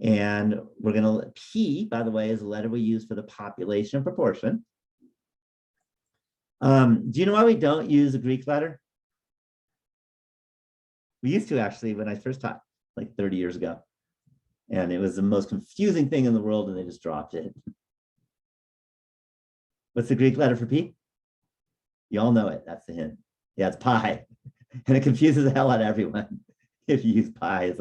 and we're going to, P, by the way, is the letter we use for the population proportion. Do you know why we don't use a Greek letter? We used to, actually, when I first taught, like 30 years ago. And it was the most confusing thing in the world, and they just dropped it. What's the Greek letter for P? You all know it. That's the hint. Yeah, it's pi. And it confuses the hell out of everyone if you use pi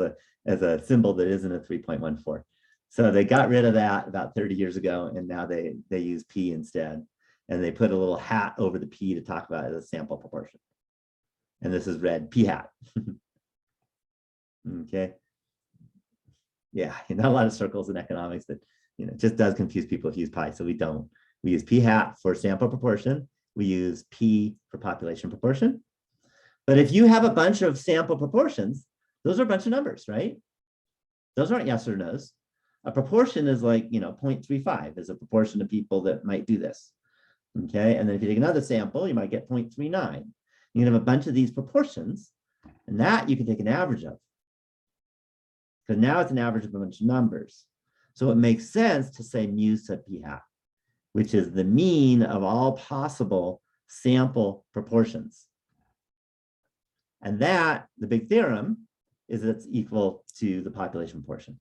as a symbol that isn't a 3.14. So they got rid of that about 30 years ago, and now they use P instead. And they put a little hat over the P to talk about it as a sample proportion. And this is read P hat. Okay. Yeah, not a lot of circles in economics, but it just does confuse people if you use pi. So we don't. We use P hat for sample proportion. We use P for population proportion. But if you have a bunch of sample proportions, those are a bunch of numbers, right? Those aren't yes or no's. A proportion is like, 0.35 is a proportion of people that might do this. Okay, and then if you take another sample, you might get 0.39. You can have a bunch of these proportions, and that you can take an average of. Because now it's an average of a bunch of numbers. So it makes sense to say mu sub p hat, which is the mean of all possible sample proportions. And that, the big theorem, is that it's equal to the population proportion,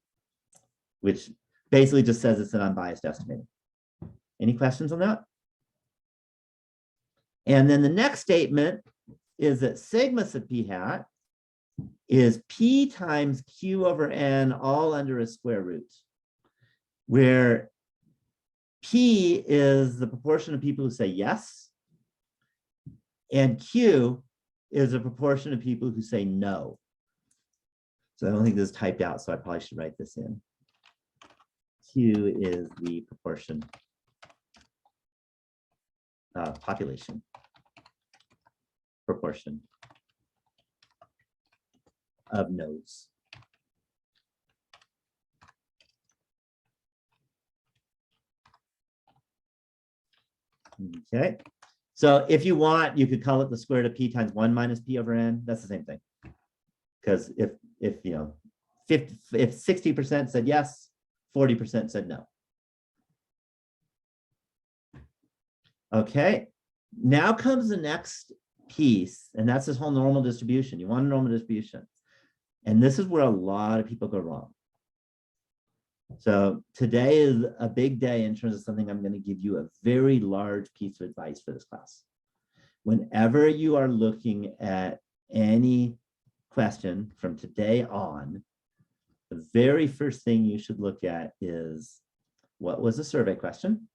which basically just says it's an unbiased estimating. Any questions on that? And then the next statement is that sigma sub p hat is P times Q over N all under a square root, where P is the proportion of people who say yes, and Q is a proportion of people who say no. So I don't think this is typed out, so I probably should write this in. Q is the proportion population proportion of no's. Okay, so if you want, you could call it the square root of P times 1 minus P over N. That's the same thing. Because if 60% said yes, 40% said no. Okay, now comes the next piece, and that's this whole normal distribution. You want a normal distribution. And this is where a lot of people go wrong. So today is a big day in terms of something I'm going to give you a very large piece of advice for this class. Whenever you are looking at any question from today on, the very first thing you should look at is what was the survey question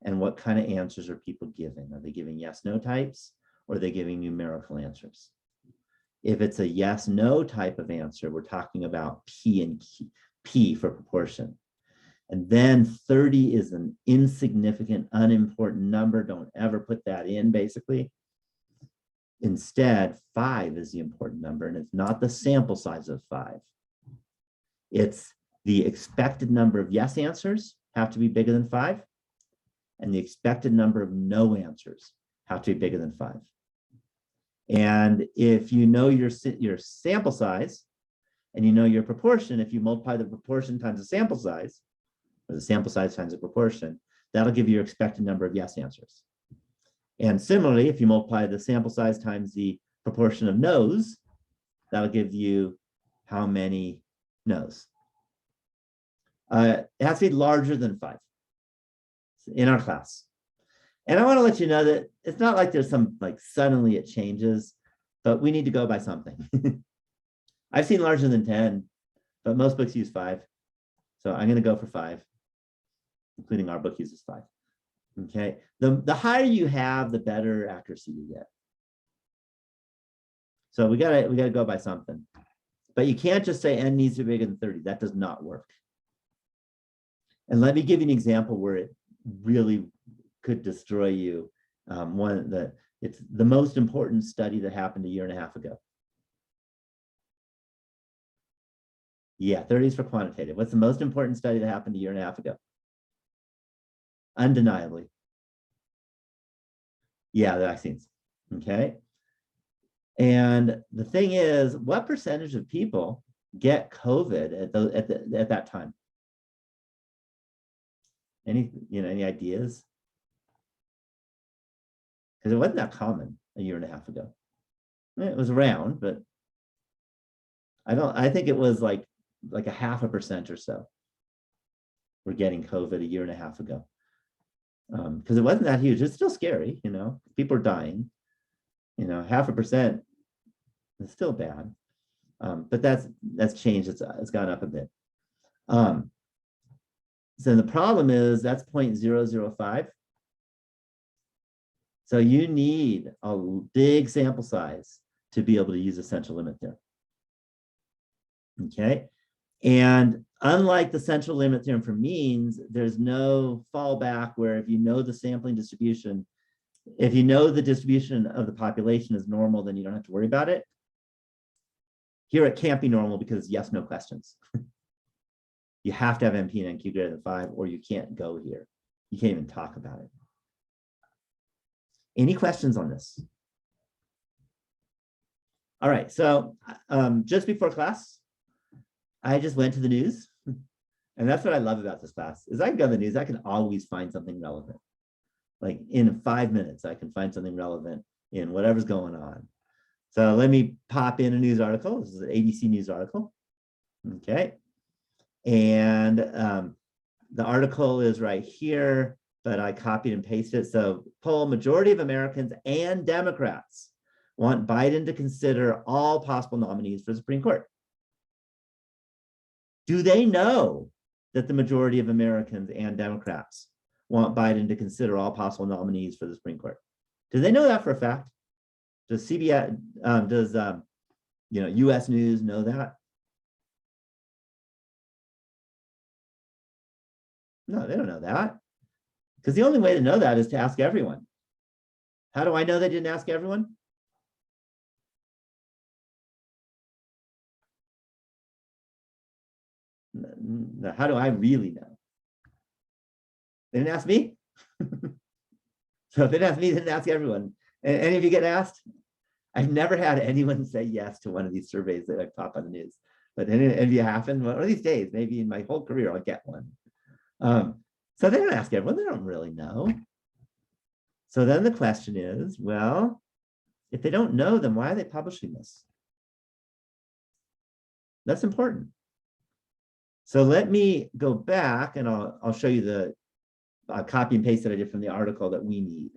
and what kind of answers are people giving? Are they giving yes, no types, or are they giving numerical answers? If it's a yes, no type of answer, we're talking about P and P for proportion. And then 30 is an insignificant, unimportant number. Don't ever put that in, basically. Instead, 5 is the important number, and it's not the sample size of 5. It's the expected number of yes answers have to be bigger than 5, and the expected number of no answers have to be bigger than 5. And if you know your sample size and you know your proportion, if you multiply the proportion times the sample size, or the sample size times the proportion, that'll give you your expected number of yes answers. And similarly, if you multiply the sample size times the proportion of no's, that'll give you how many no's. It has to be larger than 5 in our class. And I want to let you know that it's not like there's some like suddenly it changes, but we need to go by something. I've seen larger than 10, but most books use 5. So I'm going to go for 5, including our book uses 5. Okay. The higher you have, the better accuracy you get. So we gotta go by something. But you can't just say n needs to be bigger than 30. That does not work. And let me give you an example where it really could destroy you. It's the most important study that happened a year and a half ago. Yeah, 30 is for quantitative. What's the most important study that happened a year and a half ago? Undeniably. Yeah, the vaccines. Okay. And the thing is, what percentage of people get COVID at that time? Any ideas? Because it wasn't that common a year and a half ago. It was around, but I think it was like 0.5% or so were getting COVID a year and a half ago. Because it wasn't that huge. It's still scary, people are dying. 0.5% is still bad. But that's changed. It's gone up a bit. So the problem is that's 0.005. So you need a big sample size to be able to use the central limit theorem. Okay. And unlike the central limit theorem for means, there's no fallback where if you know the sampling distribution, if you know the distribution of the population is normal, then you don't have to worry about it. Here it can't be normal because yes, no questions. You have to have NP and NQ greater than 5 or you can't go here. You can't even talk about it. Any questions on this? All right, so just before class, I just went to the news. And that's what I love about this class is I can go to the news. I can always find something relevant. Like in 5 minutes, I can find something relevant in whatever's going on. So let me pop in a news article. This is an ABC News article. Okay. And the article is right here, but I copied and pasted it. So poll, majority of Americans and Democrats want Biden to consider all possible nominees for the Supreme Court. Do they know that the majority of Americans and Democrats want Biden to consider all possible nominees for the Supreme Court? Do they know that for a fact? Does CBS, US News know that? No, they don't know that. Because the only way to know that is to ask everyone. How do I know they didn't ask everyone? No, how do I really know? They didn't ask me. So if they didn't ask me, they didn't ask everyone. And any of you get asked? I've never had anyone say yes to one of these surveys that I pop on the news. But any of you happen? One of these days, maybe in my whole career, I'll get one. So they don't ask everyone. They don't really know. So then the question is, well, if they don't know, then why are they publishing this? That's important. So let me go back and I'll show you the copy and paste that I did from the article that we need.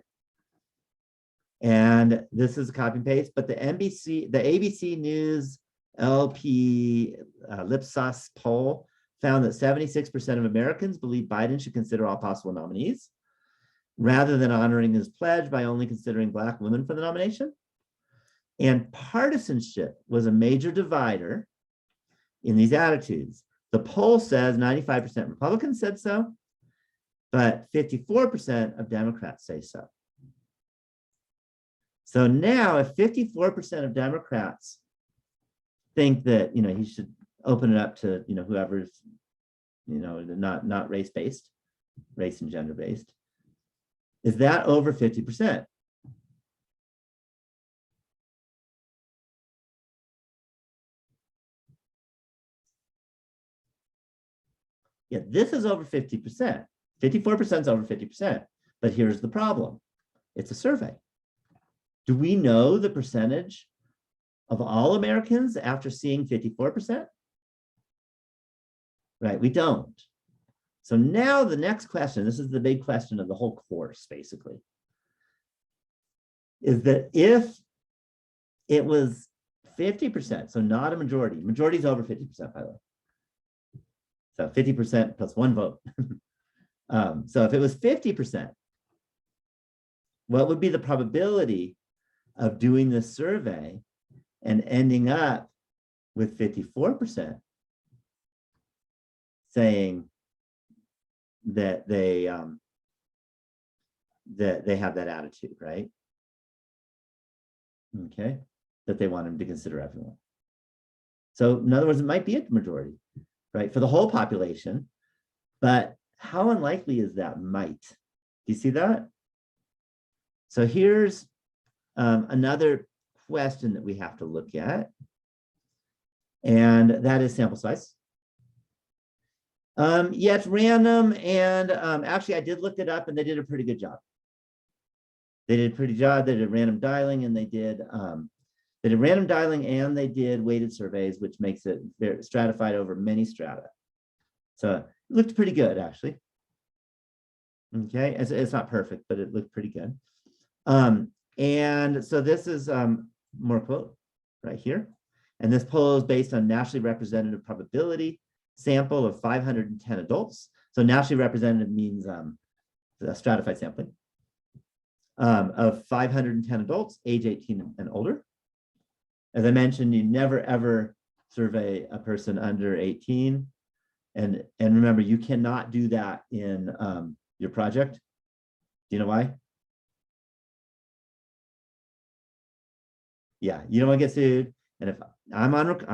And this is a copy and paste, but the ABC News LP Lipsos poll found that 76% of Americans believe Biden should consider all possible nominees rather than honoring his pledge by only considering Black women for the nomination. And partisanship was a major divider in these attitudes. The poll says 95% Republicans said so, but 54% of Democrats say so. So now if 54% of Democrats think that, he should open it up to, whoever's not race-based, race and gender-based. Is that over 50%? Yeah, this is over 50%. 54% is over 50%. But here's the problem. It's a survey. Do we know the percentage of all Americans after seeing 54%? Right, we don't. So now the next question, this is the big question of the whole course, basically, is that if it was 50%, so not a majority, majority is over 50%, by the way. So 50% plus one vote. So if it was 50%, what would be the probability of doing this survey and ending up with 54% saying that they have that attitude, right? Okay, that they want them to consider everyone. So in other words, it might be a majority, right, for the whole population, but how unlikely is that might? Do you see that? So here's another question that we have to look at, and that is sample size. Yeah, it's random, and actually I did look it up and they did a pretty good job. They did a pretty job. They did random dialing, and they did random dialing, and they did weighted surveys, which makes it stratified over many strata. So it looked pretty good, actually. Okay, it's not perfect, but it looked pretty good. And so this is more quote right here. And this poll is based on nationally representative probability sample of 510 adults. So nationally representative means the stratified sampling of 510 adults, age 18 and older. As I mentioned, you never ever survey a person under 18. And remember, you cannot do that in your project. Do you know why? Yeah, you don't want to get sued. And if I'm on record,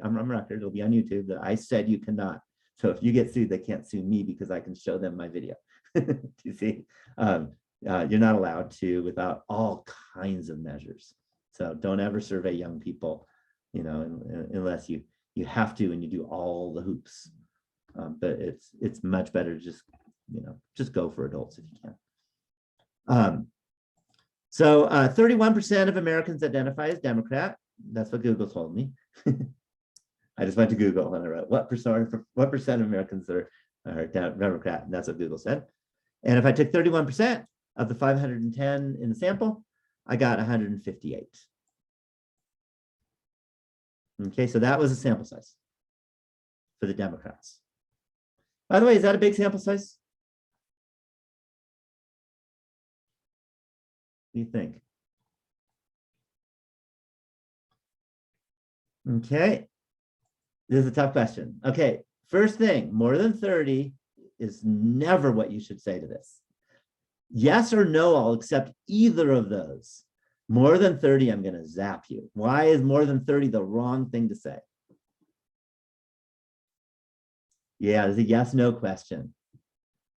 I'm on record, it'll be on YouTube that I said you cannot. So if you get sued, they can't sue me because I can show them my video. Do you see? You're not allowed to without all kinds of measures. So don't ever survey young people, unless you have to and you do all the hoops. But it's much better to just go for adults if you can. So 31% of Americans identify as Democrat. That's what Google told me. I just went to Google and I wrote what percent of Americans are Democrat, and that's what Google said. And if I took 31% of the 510 in the sample, I got 158. Okay, so that was a sample size for the Democrats. By the way, is that a big sample size? What do you think? Okay, this is a tough question. Okay, first thing, more than 30 is never what you should say to this. Yes or no, I'll accept either of those. More than 30, I'm going to zap you. Why is more than 30 the wrong thing to say? Yeah, there's a yes-no question.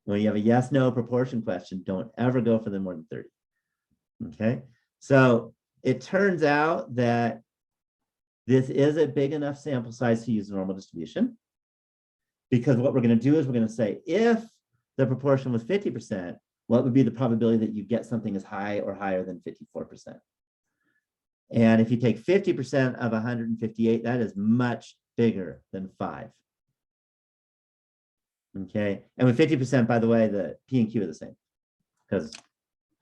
When you have a yes-no proportion question, don't ever go for the more than 30. Okay, so it turns out that this is a big enough sample size to use normal distribution, because what we're going to do is we're going to say if the proportion was 50%, what would be the probability that you get something as high or higher than 54%? And if you take 50% of 158, that is much bigger than 5. Okay, and with 50%, by the way, the P and Q are the same, because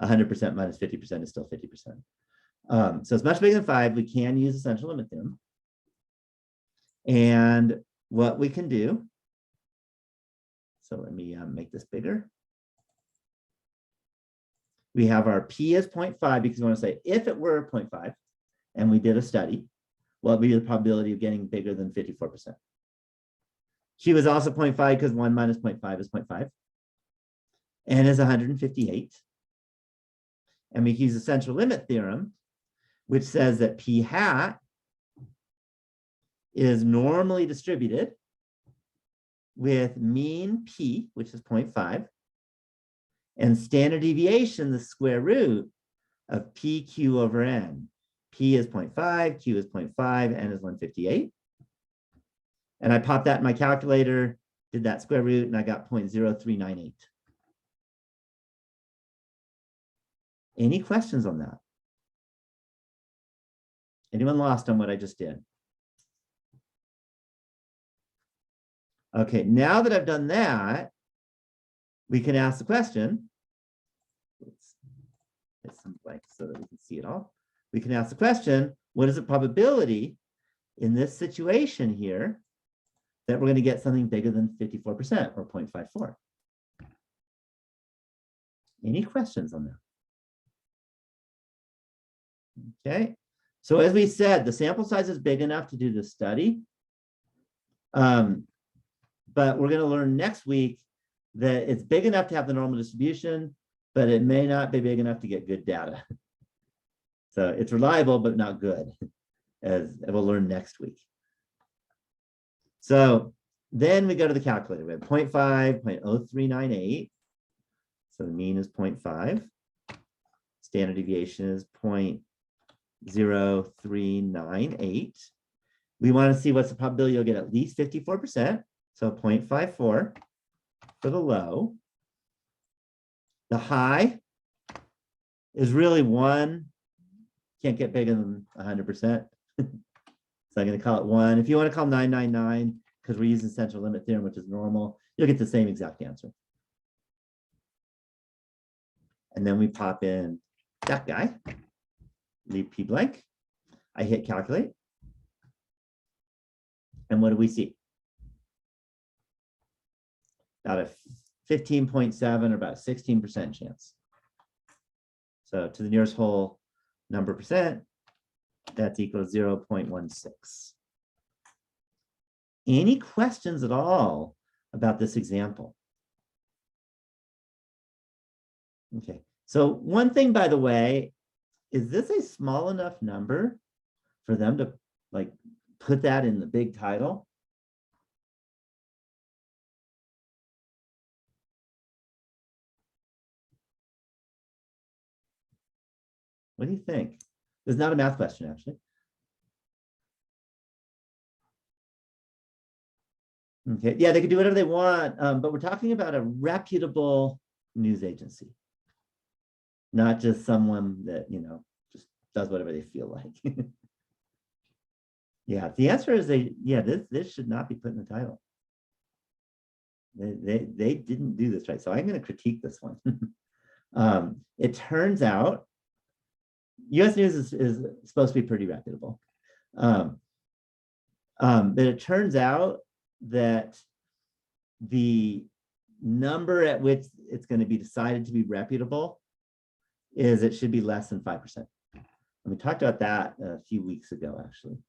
100% minus 50% is still 50%. So it's much bigger than 5. We can use essential limit theorem. And what we can do, so let me make this bigger. We have our P as 0.5 because we want to say if it were 0.5 and we did a study, what would be the probability of getting bigger than 54%? Q is also 0.5 because 1 minus 0.5 is 0.5. N is 158. And we use essential limit theorem, which says that P hat is normally distributed with mean P, which is 0.5, and standard deviation, the square root of PQ over N. P is 0.5, Q is 0.5, N is 158. And I popped that in my calculator, did that square root, and I got 0.0398. Any questions on that? Anyone lost on what I just did? Okay, now that I've done that, we can ask the question. Let's hit some blanks so that we can see it all. We can ask the question, what is the probability in this situation here that we're going to get something bigger than 54% or 0.54? Any questions on that? Okay, so as we said, the sample size is big enough to do the study. But we're going to learn next week that it's big enough to have the normal distribution, but it may not be big enough to get good data. So it's reliable, but not good, as we'll learn next week. So then we go to the calculator. We have 0.5, 0.0398. So the mean is 0.5. Standard deviation is 0.0398. We want to see what's the probability you'll get at least 54%. So 0.54 for the low. The high is really 1. Can't get bigger than 100%. So I'm going to call it 1. If you want to call 999, because we're using central limit theorem, which is normal, you'll get the same exact answer. And then we pop in that guy, leave P blank. I hit calculate. And what do we see? About a 15.7 or about 16% chance. So to the nearest whole number percent, that's equal to 0.16. Any questions at all about this example? Okay, so one thing, by the way, is this a small enough number for them to like put that in the big title? What do you think? It's not a math question, actually. Okay, yeah, they could do whatever they want, but we're talking about a reputable news agency, not just someone that, you know, just does whatever they feel like. Yeah, the answer is this should not be put in the title. They didn't do this right, so I'm going to critique this one. It turns out U.S. News is supposed to be pretty reputable. But it turns out that the number at which it's going to be decided to be reputable is it should be less than 5%. And we talked about that a few weeks ago, actually.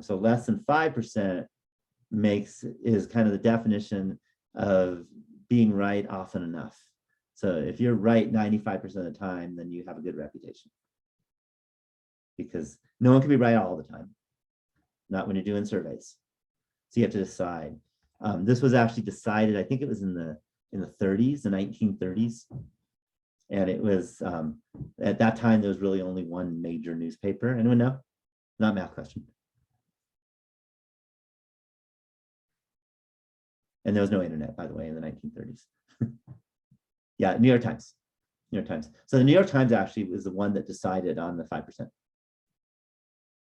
So less than 5% is kind of the definition of being right often enough. So if you're right 95% of the time, then you have a good reputation. Because no one can be right all the time, not when you're doing surveys. So you have to decide. This was actually decided, I think it was in the 30s, the 1930s. And it was, at that time, there was really only one major newspaper. Anyone know? Not a math question. And there was no internet, by the way, in the 1930s. Yeah, New York Times. New York Times. So the New York Times actually was the one that decided on the 5%.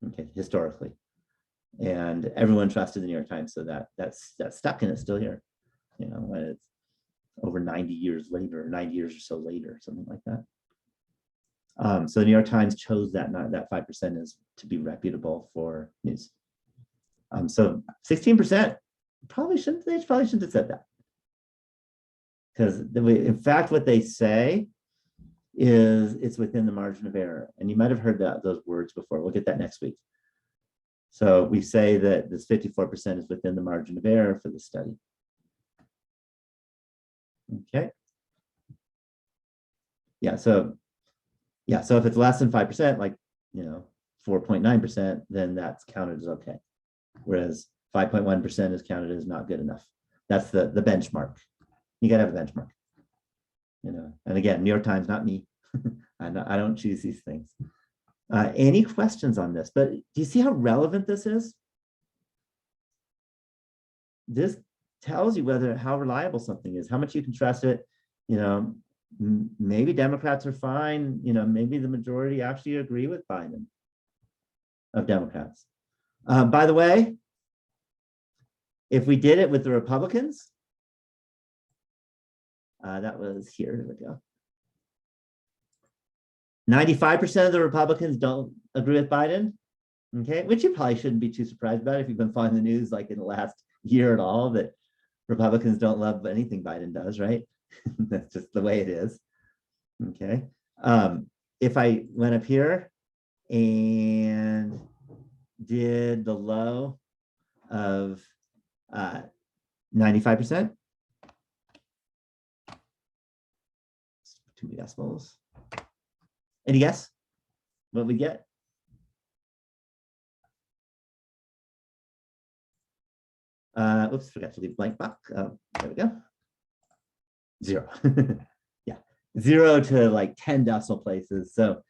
Okay, historically. And everyone trusted the New York Times, so that's stuck and it's still here. You know, when it's over 90 years later, 90 years or so later, something like that. So the New York Times chose that 5% is to be reputable for news. So 16% probably shouldn't have said that. Because in fact, what they say is it's within the margin of error. And you might have heard those words before. We'll get that next week. So we say that this 54% is within the margin of error for the study. Okay. So if it's less than 5%, like, 4.9%, then that's counted as okay. Whereas 5.1% is counted as not good enough. That's the benchmark. You got to have a benchmark. And again, New York Times, not me. I don't choose these things. Any questions on this? But do you see how relevant this is? This tells you how reliable something is, how much you can trust it. Maybe Democrats are fine. Maybe the majority actually agree with Biden of Democrats. By the way, if we did it with the Republicans, that was here. Here we go. 95% of the Republicans don't agree with Biden. Okay, which you probably shouldn't be too surprised about if you've been following the news like in the last year at all, that Republicans don't love anything Biden does, right? That's just the way it is. Okay. If I went up here and did the low of 95%, too many decimals. Any guess what we get? Oops, forgot to leave blank box. There we go. 0. Yeah, 0 to like 10 decimal places. So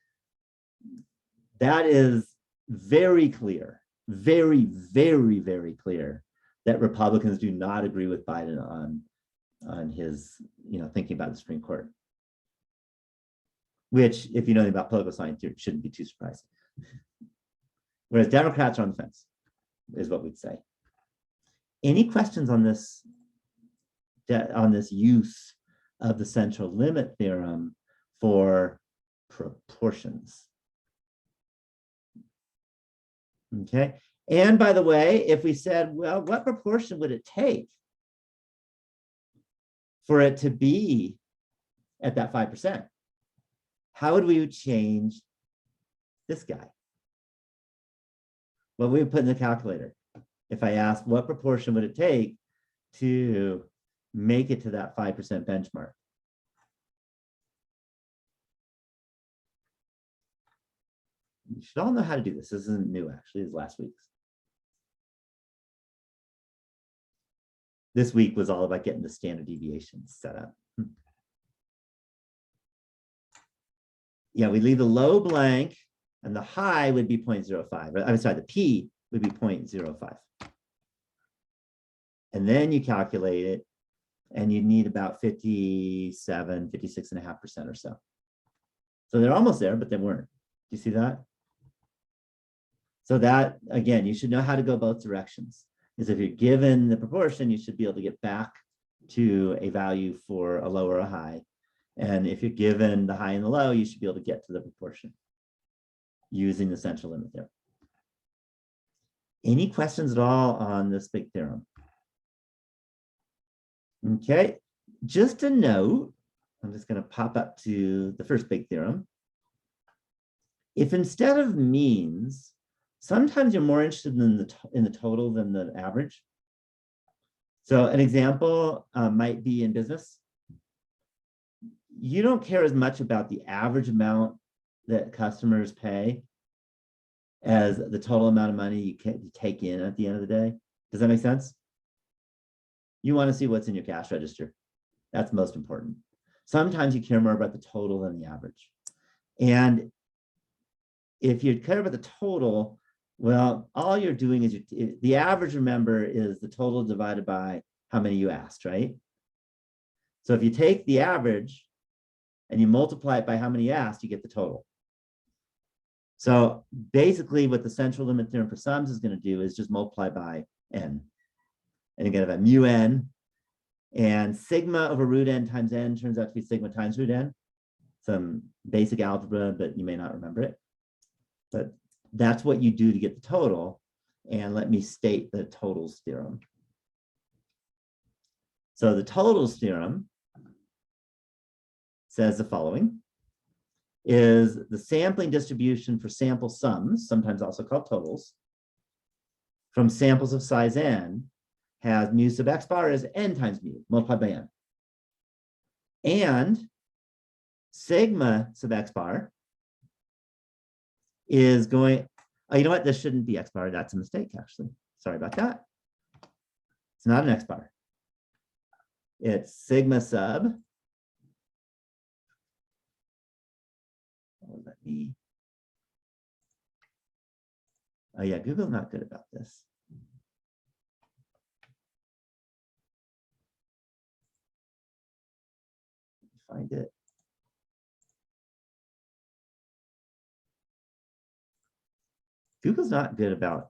that is very clear, very, very, very clear that Republicans do not agree with Biden on his, thinking about the Supreme Court. Which, if you know anything about political science, you shouldn't be too surprised. Whereas Democrats are on the fence, is what we'd say. Any questions on this use of the central limit theorem for proportions? Okay. And by the way, if we said, well, what proportion would it take for it to be at that 5%? How would we change this guy? Well, we would put in the calculator. If I asked what proportion would it take to make it to that 5% benchmark? You should all know how to do this. This isn't new, actually. It's last week's. This week was all about getting the standard deviations set up. Yeah, we leave the low blank and the high would be 0.05. I'm sorry, the P would be 0.05. And then you calculate it and you need about 56.5% or so. So they're almost there, but they weren't. Do you see that? So that, again, you should know how to go both directions. Is if you're given the proportion, you should be able to get back to a value for a low or a high. And if you're given the high and the low, you should be able to get to the proportion using the central limit there. Any questions at all on this big theorem? Okay, just a note, I'm just going to pop up to the first big theorem. If instead of means, sometimes you're more interested in the total than the average. So an example might be in business. You don't care as much about the average amount that customers pay as the total amount of money you take in at the end of the day. Does that make sense? You want to see what's in your cash register. That's most important. Sometimes you care more about the total than the average. And if you care about the total, well, all you're doing is the average, remember, is the total divided by how many you asked, right? So if you take the average and you multiply it by how many you asked, you get the total. So basically what the central limit theorem for sums is going to do is just multiply by n. And you're going to have mu n, and sigma over root n times n turns out to be sigma times root n. Some basic algebra, but you may not remember it. But that's what you do to get the total. And let me state the totals theorem. So the totals theorem says the following: is the sampling distribution for sample sums, sometimes also called totals, from samples of size n has mu sub x bar as n times mu multiplied by n. And sigma sub x bar is going, oh, you know what? This shouldn't be x bar. That's a mistake, actually. Sorry about that. It's not an X bar. It's sigma sub. Oh, oh yeah, Google's not good about this. Find it. Google's not good about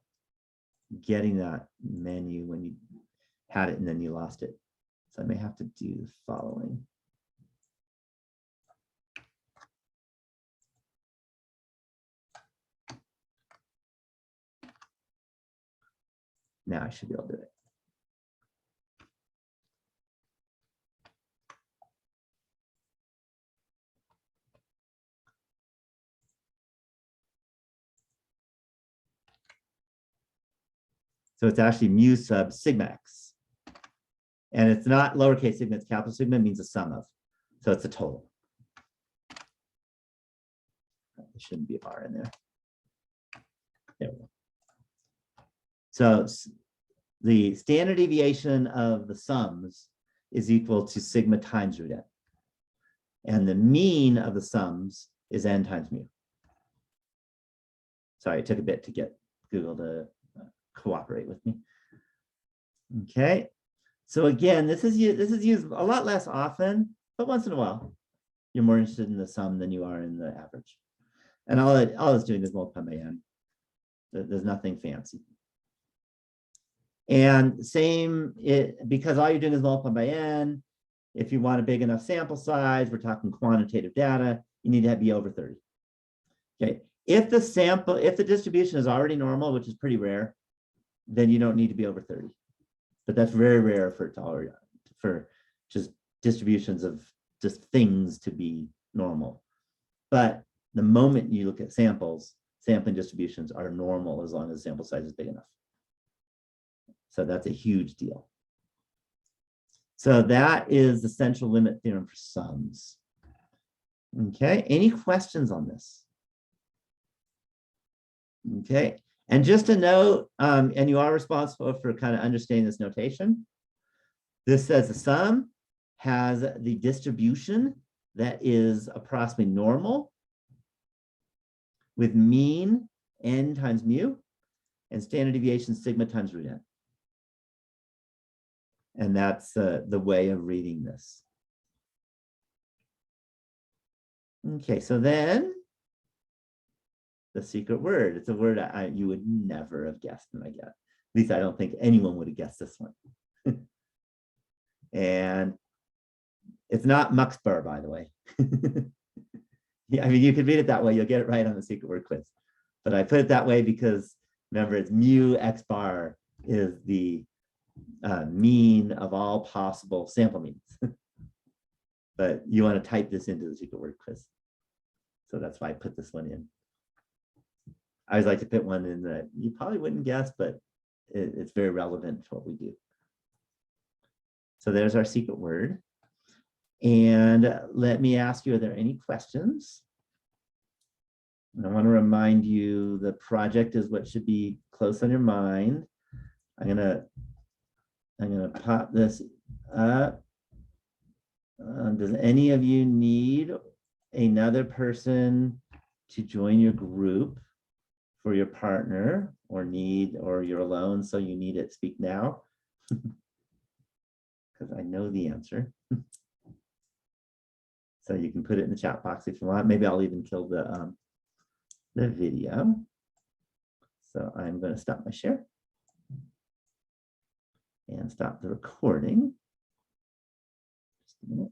getting that menu when you had it and then you lost it. So I may have to do the following. Now I should be able to do it. So it's actually mu sub sigma x. And it's not lowercase sigma, it's capital sigma, means a sum of. So it's a total. There shouldn't be a bar in there. There we go. So the standard deviation of the sums is equal to sigma times root n. And the mean of the sums is n times mu. Sorry, it took a bit to get Google to cooperate with me. Okay, so again, this is used a lot less often, but once in a while, you're more interested in the sum than you are in the average. And all it's doing is multiply by n. There's nothing fancy. And same, because all you're doing is multiply by n, if you want a big enough sample size, we're talking quantitative data, you need to be over 30. Okay, if the distribution is already normal, which is pretty rare, then you don't need to be over 30. But that's very rare for just distributions of just things to be normal. But the moment you look at samples, sampling distributions are normal as long as the sample size is big enough. So that's a huge deal. So that is the central limit theorem for sums. Okay, any questions on this? Okay, and just a note, and you are responsible for kind of understanding this notation. This says the sum has the distribution that is approximately normal with mean n times mu and standard deviation sigma times root n. And that's the way of reading this. Okay, so then the secret word. It's a word you would never have guessed, and I guess. At least I don't think anyone would have guessed this one. And it's not Muxbar, by the way. Yeah, I mean, you could read it that way. You'll get it right on the secret word quiz. But I put it that way because, remember, it's mu x bar is the mean of all possible sample means. But you want to type this into the secret word quiz. So that's why I put this one in. I always like to put one in that you probably wouldn't guess, but it's very relevant to what we do. So there's our secret word. And let me ask you, are there any questions? And I want to remind you the project is what should be close on your mind. I'm gonna pop this up. Does any of you need another person to join your group for your partner, or you're alone, so you need it? Speak now, because I know the answer. So you can put it in the chat box if you want. Maybe I'll even kill the video. So I'm going to stop my share and stop the recording. Just a minute.